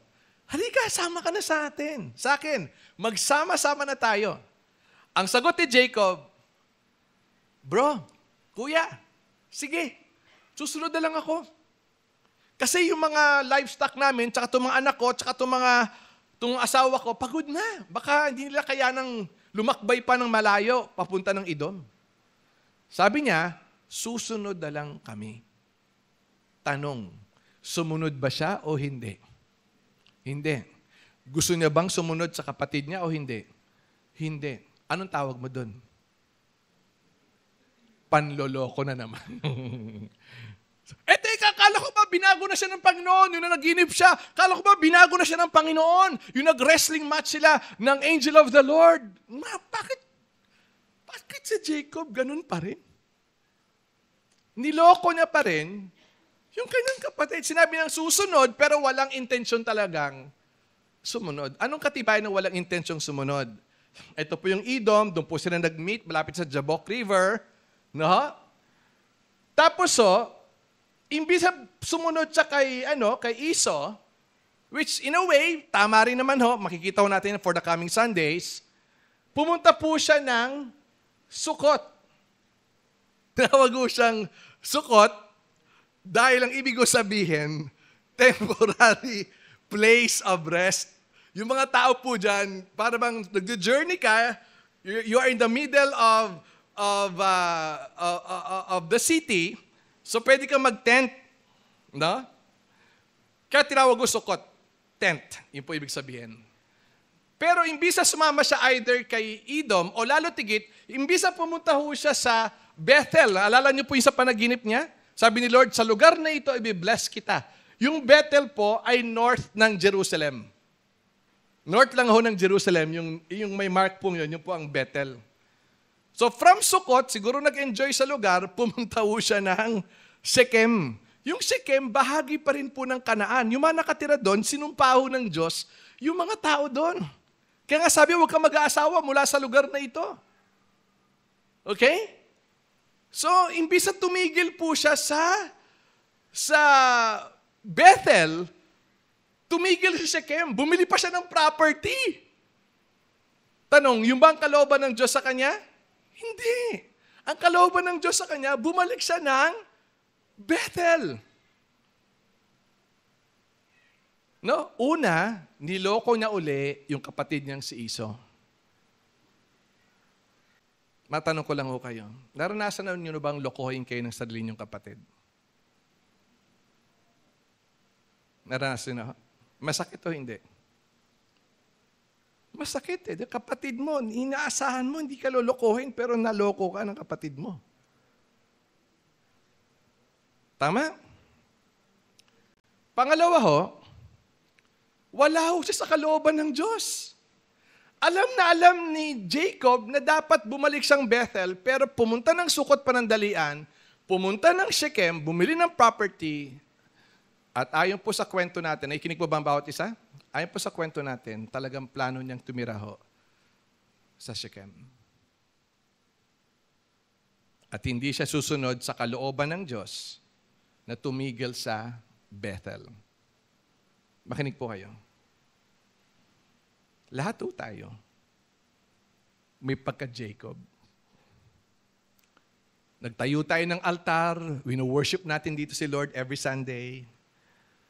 halika, sama ka na sa atin. Sa akin, magsama-sama na tayo. Ang sagot ni Jacob, bro, kuya, sige, susunod na lang ako. Kasi yung mga livestock namin, tsaka itong mga anak ko, tsaka itong asawa ko, pagod na. Baka hindi nila kaya nang lumakbay pa ng malayo, papunta ng Edom. Sabi niya, susunod na lang kami. Tanong, sumunod ba siya o hindi? Hindi. Gusto niya bang sumunod sa kapatid niya o hindi? Hindi. Anong tawag mo dun? Panloloko na naman. Teka, akala ko ba binago na siya ng Panginoon. Yung naginip siya, kala ko ba binago na siya ng Panginoon. Yung nag-wrestling match sila ng angel of the Lord. Bakit si Jacob ganun pa rin? Niloko niya pa rin yung kanyang kapatid. Sinabi niyang susunod, pero walang intensyon talagang sumunod. Anong katibayan ng walang intensyong sumunod? Ito po yung Edom, doon po sila nag-meet, malapit sa Jabbok River. No? Tapos imbis na sumunod siya kay Esau, which in a way, tama rin naman makikita natin for the coming Sundays, pumunta po siya ng Sukot. Tawag po siyang Sukot dahil ang ibig ko sabihin, temporary place of rest. Yung mga tao po dyan, para bang nag-journey ka, you are in the middle of the city, so pwede kang mag-tent. No? Kaya tinawag ko Sukot. Tent. Yun po ibig sabihin. Pero imbis na sumama siya either kay Edom o lalo tigit, imbis na pumunta ho siya sa Bethel. Alala niyo po yung sa panaginip niya? Sabi ni Lord, sa lugar na ito, i-bless kita. Yung Bethel po ay north ng Jerusalem. North lang ho ng Jerusalem, yung may mark po yun po ang Bethel. So from Sukot, siguro nag-enjoy sa lugar, pumunta ho siya ng Shechem. Yung Shechem, bahagi pa rin po ng Kanaan. Yung mga nakatira doon, sinumpaho ng Diyos yung mga tao doon. Kaya nga sabi, huwag kang mag-aasawa mula sa lugar na ito. Okay? So, imbis na tumigil po siya sa Bethel, tumigil sa Shechem. Bumili pa siya ng property. Tanong, yung ba ang kalooban ng Diyos sa kanya? Hindi. Ang kalooban ng Diyos sa kanya, bumalik siya ng Bethel. No? Una, niloko niya uli yung kapatid niyang si Esau. Matanong ko lang ho kayo, naranasan na niyo bang lokohin kayo ng sarili niyong kapatid? Naranasan na ho? Masakit o hindi? Masakit eh. Kapatid mo, inaasahan mo, hindi ka lolokohin, pero naloko ka ng kapatid mo. Tama? Pangalawa ho, wala ho siya sa kalooban ng Diyos. Alam na alam ni Jacob na dapat bumalik siyang Bethel, pero pumunta ng Sukot panandalian, pumunta ng Shechem, bumili ng property, at ayon po sa kwento natin, nakikinig po ba ang bawat isa? Ayon po sa kwento natin, talagang plano niyang tumira ho sa Shechem. At hindi siya susunod sa kalooban ng Diyos na tumigil sa Bethel. Makinig po kayo. Lahat po tayo may pagka-Jacob. Nagtayo tayo ng altar, wino-worship natin dito si Lord every Sunday.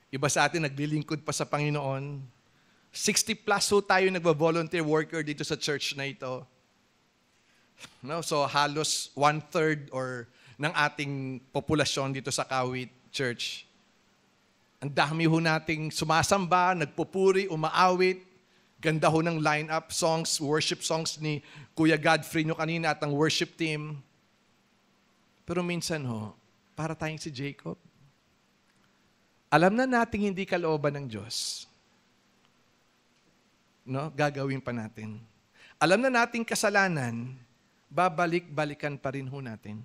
Iba sa atin naglilingkod pa sa Panginoon. 60 plus ho tayo nagva-volunteer worker dito sa church na ito. No? So halos 1/3 or ng ating populasyon dito sa Kawit Church. Ang dami ho nating sumasamba, nagpupuri, umaawit. Ganda ho ng line-up songs, worship songs ni Kuya Godfrey nyo kanina at ang worship team. Pero minsan ho, para tayong si Jacob. Alam na nating hindi kalooban ng Diyos. No? Gagawin pa natin. Alam na nating kasalanan, babalik-balikan pa rin ho natin.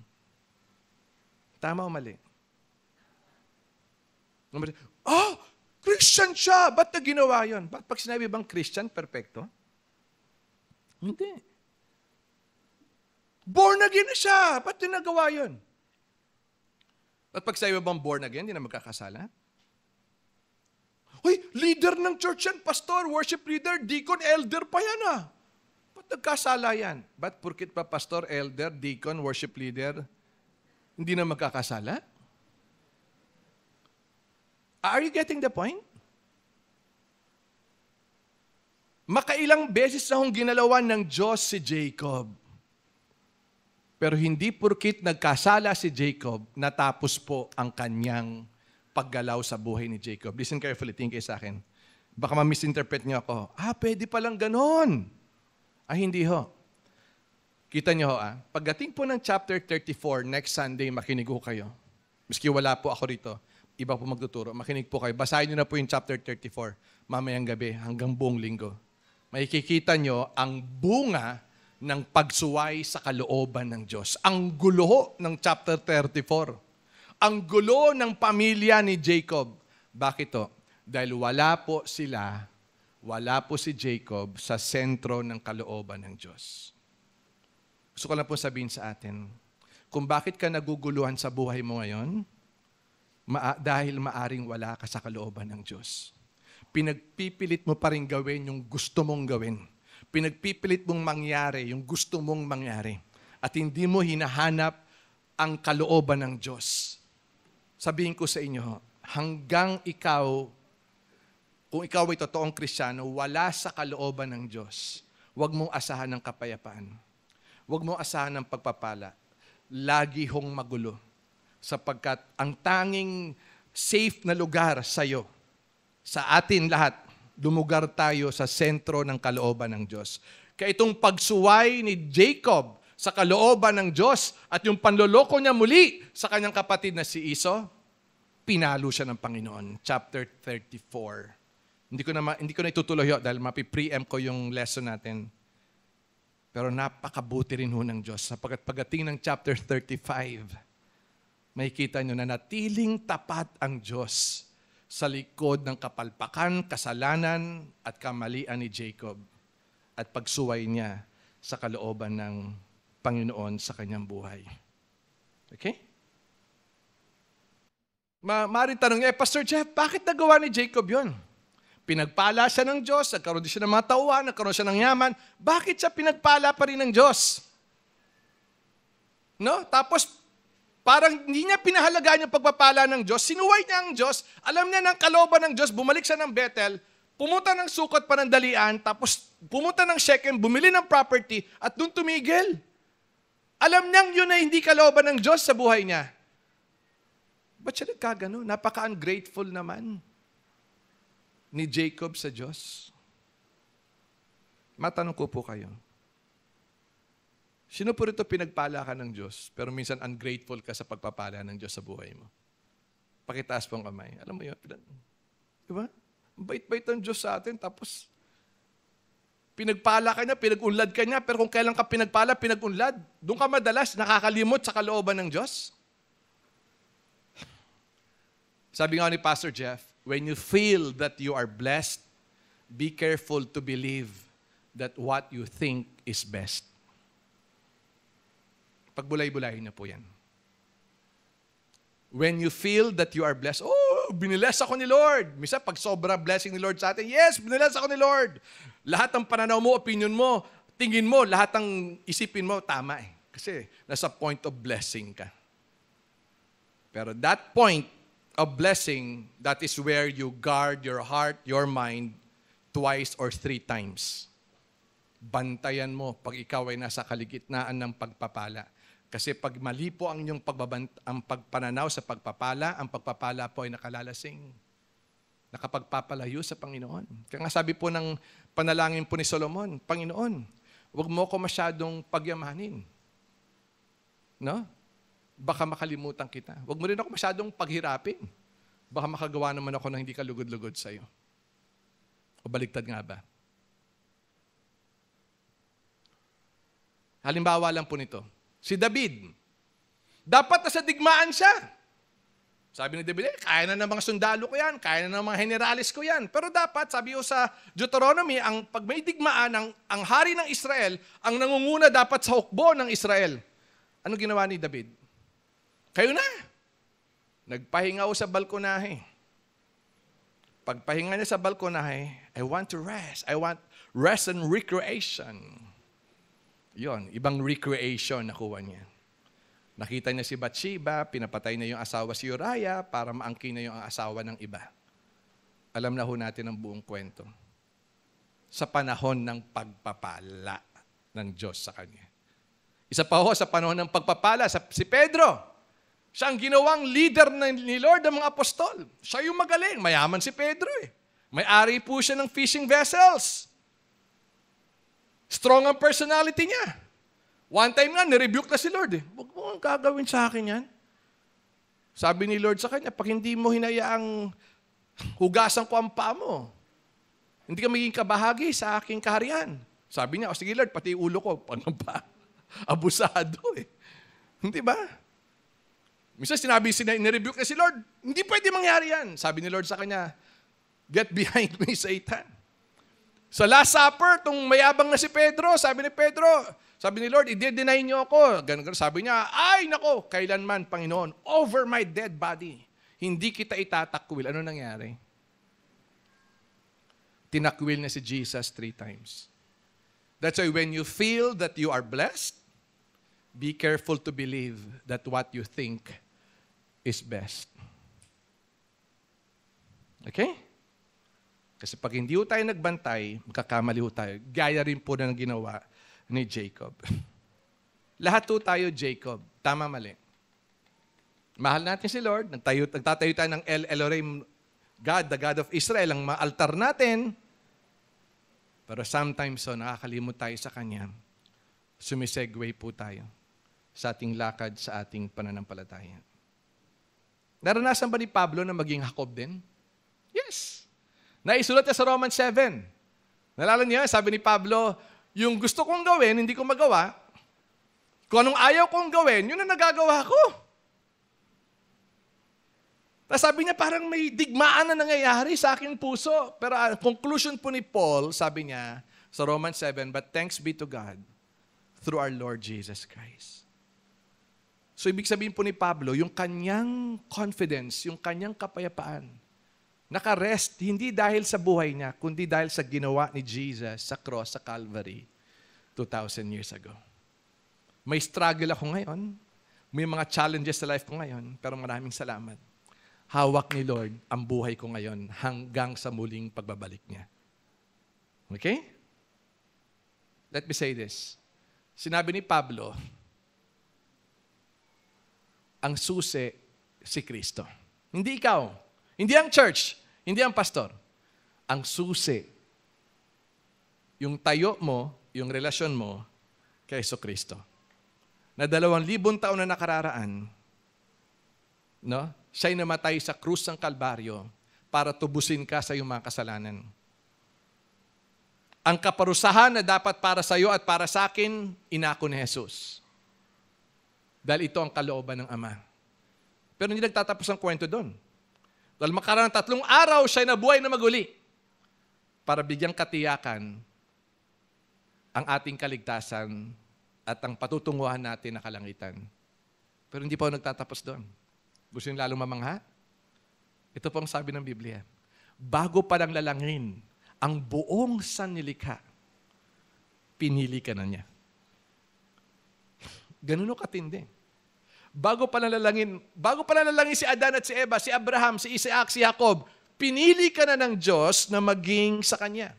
Tama o mali? Oh! Christian siya! Ba't na ginawa yun? Ba't pag sinabi bang Christian, perfecto? Hindi. Born again na siya! Ba't din nagawa yun? Ba't pag sinabi bang born again, hindi na magkakasala? Uy, leader ng church yan, pastor, worship leader, deacon, elder pa yan ah. Ba't nagkasala yan? Ba't purkit pa pastor, elder, deacon, worship leader, hindi na magkakasala? Are you getting the point? Makailang beses na hong ginalawan ng Diyos si Jacob. Pero hindi purkit nagkasala si Jacob, natapos po ang kanyang paggalaw sa buhay ni Jacob. Listen carefully, tingin kayo sa akin. Baka ma-misinterpret niyo ako. Pwede palang ganon. Hindi ho. Kita niyo ho Pagdating po ng chapter 34, next Sunday, makinig ho kayo. Miski wala po ako rito. iba po magtuturo. Makinig po kayo. Basahin nyo na po yung chapter 34 mamayang gabi hanggang buong linggo. Makikita nyo ang bunga ng pagsuway sa kalooban ng Diyos. Ang gulo ng chapter 34. Ang gulo ng pamilya ni Jacob. Bakit to? Dahil wala po si Jacob sa sentro ng kalooban ng Diyos. Gusto ko lang po sabihin sa atin, kung bakit ka naguguluhan sa buhay mo ngayon, dahil maaring wala ka sa kalooban ng Diyos. Pinagpipilit mo pa rin gawin yung gusto mong gawin. Pinagpipilit mong mangyari yung gusto mong mangyari. At hindi mo hinahanap ang kalooban ng Diyos. Sabihin ko sa inyo, hanggang kung ikaw ay totoong Kristiyano, wala sa kalooban ng Diyos, huwag mong asahan ng kapayapaan. Huwag mong asahan ng pagpapala. Lagi hong magulo. Sapagkat ang tanging safe na lugar sa iyo, sa atin lahat, lumugar tayo sa sentro ng kalooban ng Diyos. Kaya itong pagsuway ni Jacob sa kalooban ng Diyos at yung panloloko niya muli sa kanyang kapatid na si Esau, pinalo siya ng Panginoon. Chapter 34. Hindi ko na itutuloy dahil mapi-preempt ko yung lesson natin. Pero napakabuti rin ho ng Diyos. Sapagkat pagdating ng chapter 35, makikita nyo na natiling tapat ang Diyos sa likod ng kapalpakan, kasalanan at kamalian ni Jacob at pagsuway niya sa kalooban ng Panginoon sa kanyang buhay. Okay? Maaaring tanong niya, Pastor Jeff, bakit nagawa ni Jacob yon? Pinagpala siya ng Diyos, nagkaroon din siya ng mga tauhan, nagkaroon siya ng yaman. Bakit siya pinagpala pa rin ng Diyos? No? Tapos, parang hindi niya pinahalagaan yung pagpapala ng Diyos. Sinuway niya ang Diyos. Alam niya ng kalooban ng Diyos. Bumalik siya ng Bethel. Pumunta ng Sukot panandalian. Tapos pumunta ng Shechem. Bumili ng property. At doon tumigil. Alam niyang yun ay hindi kalooban ng Diyos sa buhay niya. Ba't siya nagkagano? Napaka-ungrateful naman ni Jacob sa Diyos. Matanong ko po kayo. Sino po rito pinagpala ka ng Diyos, pero minsan ungrateful ka sa pagpapala ng Diyos sa buhay mo? Pakitaas po ang kamay. Alam mo yun? Diba? Bait-bait ang Diyos sa atin, tapos pinagpala ka niya, pinag-unlad ka niya, pero kung kailan ka pinagpala, pinag-unlad, doon ka madalas nakakalimot sa kalooban ng Diyos. Sabi nga ni Pastor Jeff, when you feel that you are blessed, be careful to believe that what you think is best. Pagbulay-bulayin na po yan. When you feel that you are blessed, binibless ako ni Lord. Misa pag sobra blessing ni Lord sa atin, yes, binibless ako ni Lord. Lahat ng pananaw mo, opinion mo, tingin mo, lahat ng isipin mo, tama eh. Kasi nasa point of blessing ka. Pero that point of blessing, that is where you guard your heart, your mind, twice or 3 times. Bantayan mo pag ikaw ay nasa kaligitnaan ng pagpapala. Kasi pag mali po ang inyong ang pagpananaw sa pagpapala, ang pagpapala po ay nakalalasing. Nakapagpapalayo sa Panginoon. Kaya nga sabi po ng panalangin po ni Solomon, Panginoon, huwag mo ko masyadong pagyamanin. No? Baka makalimutan kita. Huwag mo rin ako masyadong paghirapin. Baka makagawa naman ako ng hindi kalugod-lugod sa iyo. O baligtad nga ba? Halimbawa lang po nito. Si David. Dapat nasa digmaan siya. Sabi ni David, kaya na ng mga sundalo ko yan, kaya na ng mga generalis ko yan. Pero dapat, sabi ko sa Deuteronomy, pag may digmaan, ang hari ng Israel, ang nangunguna dapat sa hukbo ng Israel. Ano ginawa ni David? Kayo na. Nagpahinga ako sa balkonahe. Pagpahinga niya sa balkonahe, I want to rest. I want rest and recreation. Yon, ibang recreation nakuha niya. Nakita niya si Bathsheba, pinapatay na yung asawa si Uriah para maangkin na yung asawa ng iba. Alam na ho natin ang buong kwento. Sa panahon ng pagpapala ng Diyos sa kanya. Isa pa ho sa panahon ng pagpapala, si Pedro. Siya ang ginawang leader ni Lord ng mga apostol. Siya yung magaling. Mayaman si Pedro eh. May-ari po siya ng fishing vessels. Strong ang personality niya. One time nga, nirebuke na si Lord eh. Huwag mo ang gagawin sa akin yan. Sabi ni Lord sa kanya, pag hindi mo hinayaang hugasan ko ang paa mo, hindi ka magiging kabahagi sa aking kaharian. Sabi niya, sige Lord, pati ulo ko, paano ba? Abusado eh. Hindi ba? Minsan nirebuke na si Lord, hindi pwede mangyari yan. Sabi ni Lord sa kanya, get behind me, Satan. Sa Last Supper, itong mayabang na si Pedro, sabi ni Lord, i-deny niyo ako. Ganun, sabi niya, ay nako, kailanman, Panginoon, over my dead body, hindi kita itatakwil. Ano nangyari? Tinakwil na si Jesus 3 times. That's why when you feel that you are blessed, be careful to believe that what you think is best. Okay? Kasi pag hindi tayo nagbantay, magkakamali tayo. Gaya rin po na ginawa ni Jacob. Lahat tayo Jacob. Tama, mali. Mahal natin si Lord. Nagtatayo tayo ng El Elohim God, the God of Israel, ang maaltar natin. Pero sometimes nakakalimot tayo sa Kanya. Sumisegue po tayo sa ating lakad, sa ating pananampalataya. Naranasan ba ni Pablo na maging Jacob din? Yes. Naisulat niya sa Romans 7. Nalala niya, sabi ni Pablo, yung gusto kong gawin, hindi ko magawa. Kung anong ayaw kong gawin, yun ang nagagawa ko. Tapos sabi niya, parang may digmaan na nangyayari sa aking puso. Pero conclusion po ni Paul, sabi niya sa Romans 7, but thanks be to God through our Lord Jesus Christ. So ibig sabihin po ni Pablo, yung kanyang confidence, yung kanyang kapayapaan, nakarest hindi dahil sa buhay niya, kundi dahil sa ginawa ni Jesus sa cross, sa Calvary, 2,000 years ago. May struggle ako ngayon, may mga challenges sa life ko ngayon, pero maraming salamat. Hawak ni Lord ang buhay ko ngayon hanggang sa muling pagbabalik niya. Okay? Let me say this. Sinabi ni Pablo, ang susi si Kristo. Hindi ikaw. Hindi ang church. Hindi ang pastor. Ang susi. Yung tayo mo, yung relasyon mo kay Kristo. Na 2,000 taon na nakararaan, no? Siya'y namatay sa krus ng Kalbaryo para tubusin ka sa iyong mga kasalanan. Ang kaparusahan na dapat para sa iyo at para sa akin, inako ni Jesus. Dahil ito ang kalooban ng Ama. Pero hindi nagtatapos ang kwento doon. Dahil makaraan ng 3 araw, siya'y nabuhay na maguli para bigyang katiyakan ang ating kaligtasan at ang patutunguhan natin na kalangitan. Pero hindi pa nagtatapos doon. Gusto niyo lalong mamangha? Ito po ang sabi ng Biblia. Bago pa lang lalangin ang buong sanlilikha, pinili ka na niya. Ganun o katindi. Bago pa lang lalangin si Adan at si Eva, si Abraham, si Isaac, si Jacob, pinili ka na ng Diyos na maging sa Kanya.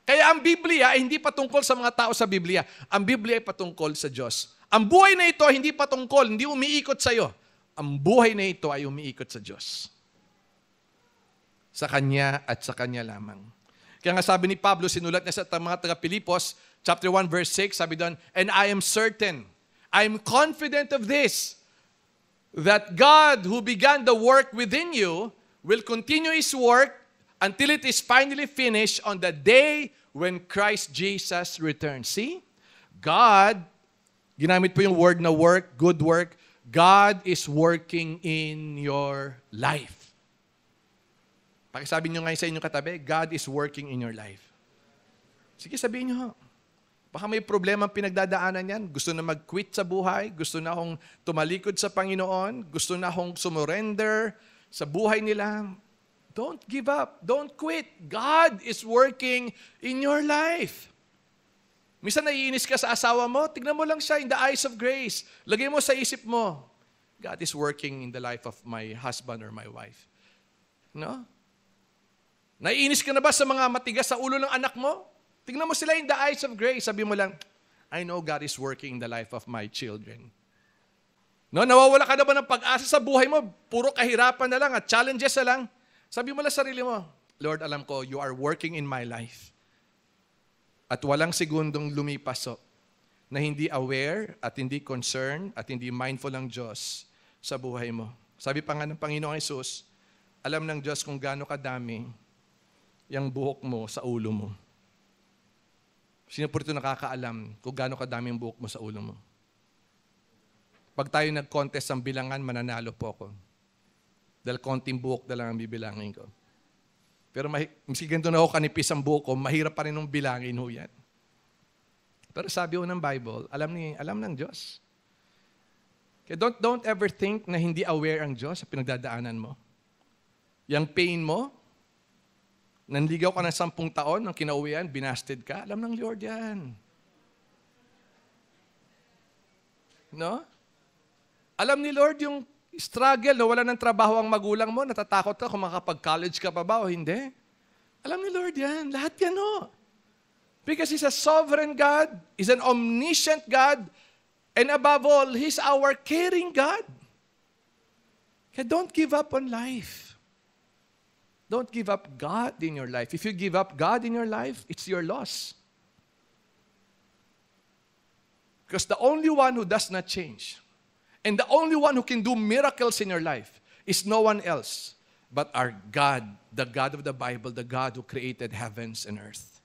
Kaya ang Biblia ay hindi patungkol sa mga tao sa Biblia. Ang Biblia ay patungkol sa Diyos. Ang buhay na ito ay hindi patungkol, hindi umiikot sa iyo. Ang buhay na ito ay umiikot sa Diyos. Sa Kanya at sa Kanya lamang. Kaya nga sabi ni Pablo, sinulat niya sa mga taga-Pilipos, chapter 1, verse 6, sabi doon, and I am certain, I am confident of this, that God who began the work within you will continue His work until it is finally finished on the day when Christ Jesus returns. See? God, ginamit po yung word na work, good work, God is working in your life. Pakisabi nyo ngayon sa inyong katabi, God is working in your life. Sige, sabihin nyo ho. Baka may problema pinagdadaanan yan. Gusto na mag-quit sa buhay. Gusto na akong tumalikod sa Panginoon. Gusto na akong sumurrender sa buhay nila. Don't give up. Don't quit. God is working in your life. Minsan naiinis ka sa asawa mo, tignan mo lang siya in the eyes of grace. Lagay mo sa isip mo, God is working in the life of my husband or my wife. No? Naiinis ka na ba sa mga matigas sa ulo ng anak mo? Tignan mo sila in the eyes of grace. Sabi mo lang, I know God is working in the life of my children. No, nawawala ka na ba ng pag-asa sa buhay mo? Puro kahirapan na lang at challenges na lang. Sabi mo lang sarili mo, Lord, alam ko, you are working in my life. At walang segundong lumipas na hindi aware at hindi concerned at hindi mindful ng Diyos sa buhay mo. Sabi pa nga ng Panginoong Hesus, alam ng Diyos kung gaano kadami yung buhok mo sa ulo mo. Sino po ito nakakaalam kung gaano kadami yung buhok mo sa ulo mo? Pag tayo nag-contest ng bilangan, mananalo po ako. Dahil konting buhok na lang ang bibilangin ko. Pero miski ganito na ako kanipis ang buhok ko, mahirap pa rin nung bilangin ho yan. Pero sabi ho ng Bible, alam ng Diyos. Kaya don't ever think na hindi aware ang Diyos sa pinagdadaanan mo. Yang pain mo, nanligaw ka ng 10 taon, nang kinauwian, binasted ka, alam ng Lord yan. No? Alam ni Lord yung struggle, na wala ng trabaho ang magulang mo, natatakot ka kung makapag-college ka pa ba o hindi. Alam ni Lord yan, lahat yan o. Because He's a sovereign God, He's an omniscient God, and above all, He's our caring God. Kaya don't give up on life. Don't give up God in your life. If you give up God in your life, it's your loss. Because the only one who does not change, and the only one who can do miracles in your life, is no one else but our God, the God of the Bible, the God who created heavens and earth.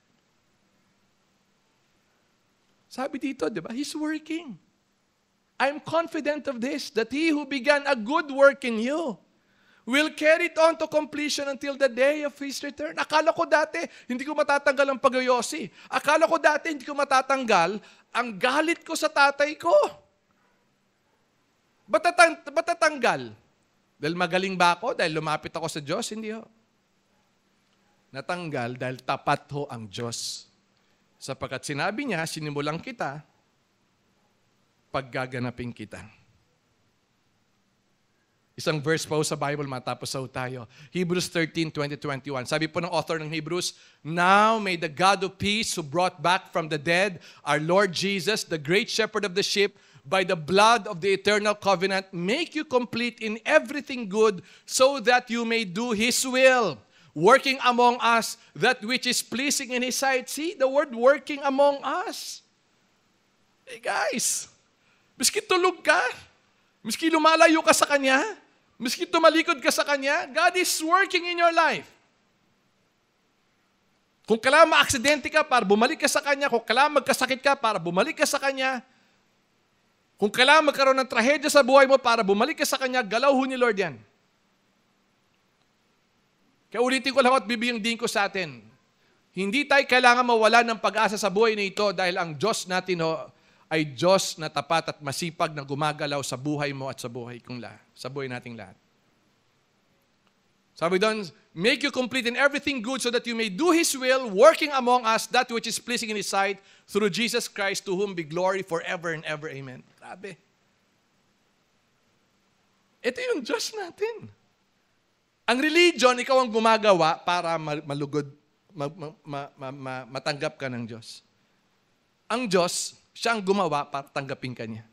Sabi dito, di ba? He's working. I'm confident of this, that He who began a good work in you will carry it on to completion until the day of His return. Akala ko dati, hindi ko matatanggal ang pagyoyosi. Akala ko dati, hindi ko matatanggal ang galit ko sa tatay ko. Ba't tatanggal? Dahil magaling ba ako? Dahil lumapit ako sa Diyos? Hindi ho. Natanggal dahil tapat ho ang Diyos. Sapagkat sinabi niya, sinimulan kita, paggaganapin kita. Isang verse pa sa Bible, matapos sa tayo. Hebrews 13:20-21. Sabi po ng author ng Hebrews, now may the God of peace who brought back from the dead our Lord Jesus, the great shepherd of the sheep, by the blood of the eternal covenant, make you complete in everything good so that you may do His will, working among us that which is pleasing in His sight. See, the word working among us. Hey guys, miski tulog ka, miski lumalayo ka sa Kanya, miski tumalikod ka sa Kanya, God is working in your life. Kung kailangan ma-aksidente ka para bumalik ka sa Kanya, kung kailangan magkasakit ka para bumalik ka sa Kanya, kung kailangan magkaroon ng trahedya sa buhay mo para bumalik ka sa Kanya, galaw ho ni Lord yan. Kaya ulitin ko lang at bibigyan din ko sa atin. Hindi tayo kailangan mawala ng pag-asa sa buhay na ito dahil ang Diyos natin ho, ay Diyos na tapat at masipag na gumagalaw sa buhay mo at sa buhay kong lahat, sa buhay nating lahat. Sabi doon, make you complete in everything good so that you may do His will, working among us that which is pleasing in His sight, through Jesus Christ, to whom be glory forever and ever. Amen. Grabe. Ito yung Diyos natin. Ang religion, ikaw ang gumagawa para malugod, matanggap ka ng Diyos. Ang Diyos, siya ang gumawa para tanggapin ka niya.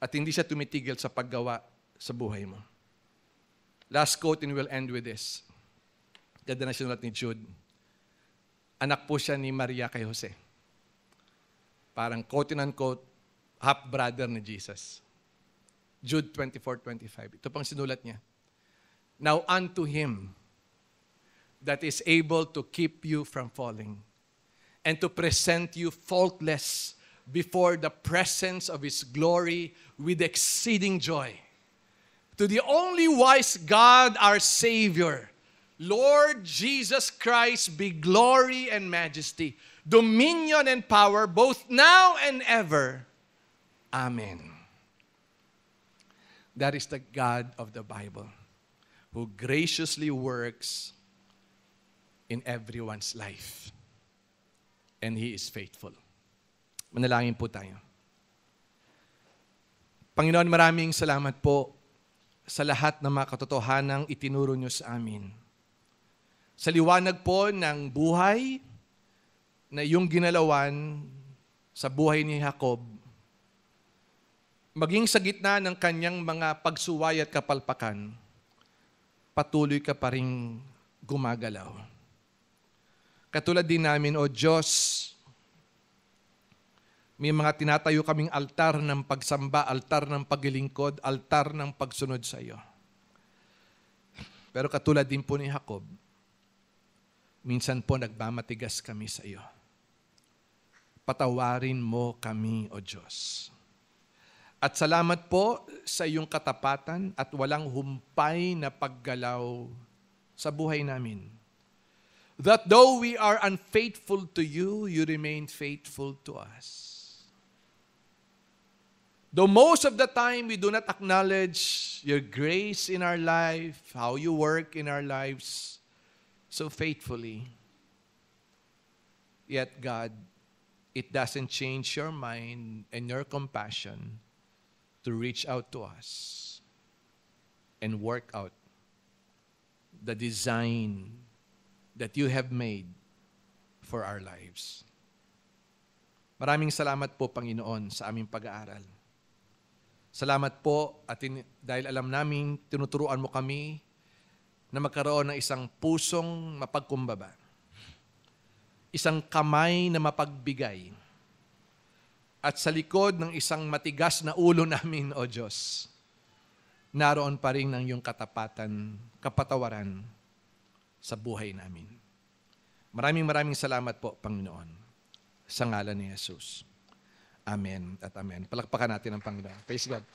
At hindi siya tumitigil sa paggawa sa buhay mo. Last quote and we'll end with this. Ganda na sinulat ni Jude. Anak po siya ni Maria kay Jose. Parang quote and unquote, half-brother ni Jesus. Jude 24:25. Ito pang sinulat niya. Now unto Him that is able to keep you from falling and to present you faultless before the presence of His glory with exceeding joy. To the only wise God, our Savior, Lord Jesus Christ, be glory and majesty, dominion and power, both now and ever. Amen. That is the God of the Bible, who graciously works in everyone's life. And He is faithful. Manalangin po tayo. Panginoon, maraming salamat po sa lahat ng mga katotohanang itinuro niyo sa amin. Sa liwanag po ng buhay na iyong ginalawan sa buhay ni Jacob, maging sa gitna ng kanyang mga pagsuway at kapalpakan, patuloy ka pa ring gumagalaw. Katulad din namin, O Diyos, May mga tinatayo kaming altar ng pagsamba, altar ng paglilingkod, altar ng pagsunod sa iyo. Pero katulad din po ni Jacob, minsan po nagmamatigas kami sa iyo. Patawarin mo kami, O Diyos. At salamat po sa iyong katapatan at walang humpay na paggalaw sa buhay namin. That though we are unfaithful to you, you remain faithful to us. Though most of the time we do not acknowledge your grace in our life, how you work in our lives so faithfully, yet God, it doesn't change your mind and your compassion to reach out to us and work out the design that you have made for our lives. Maraming salamat po, Panginoon, sa aming pag-aaral. Salamat po at dahil alam namin, tinuturuan mo kami na magkaroon ng isang pusong mapagkumbaba. Isang kamay na mapagbigay. At sa likod ng isang matigas na ulo namin, O Diyos, naroon pa rin ang iyong katapatan, kapatawaran sa buhay namin. Maraming salamat po, Panginoon, sa ngalan ni Jesus. Amen at amen. Palakpakan natin ang Panginoon. Praise God.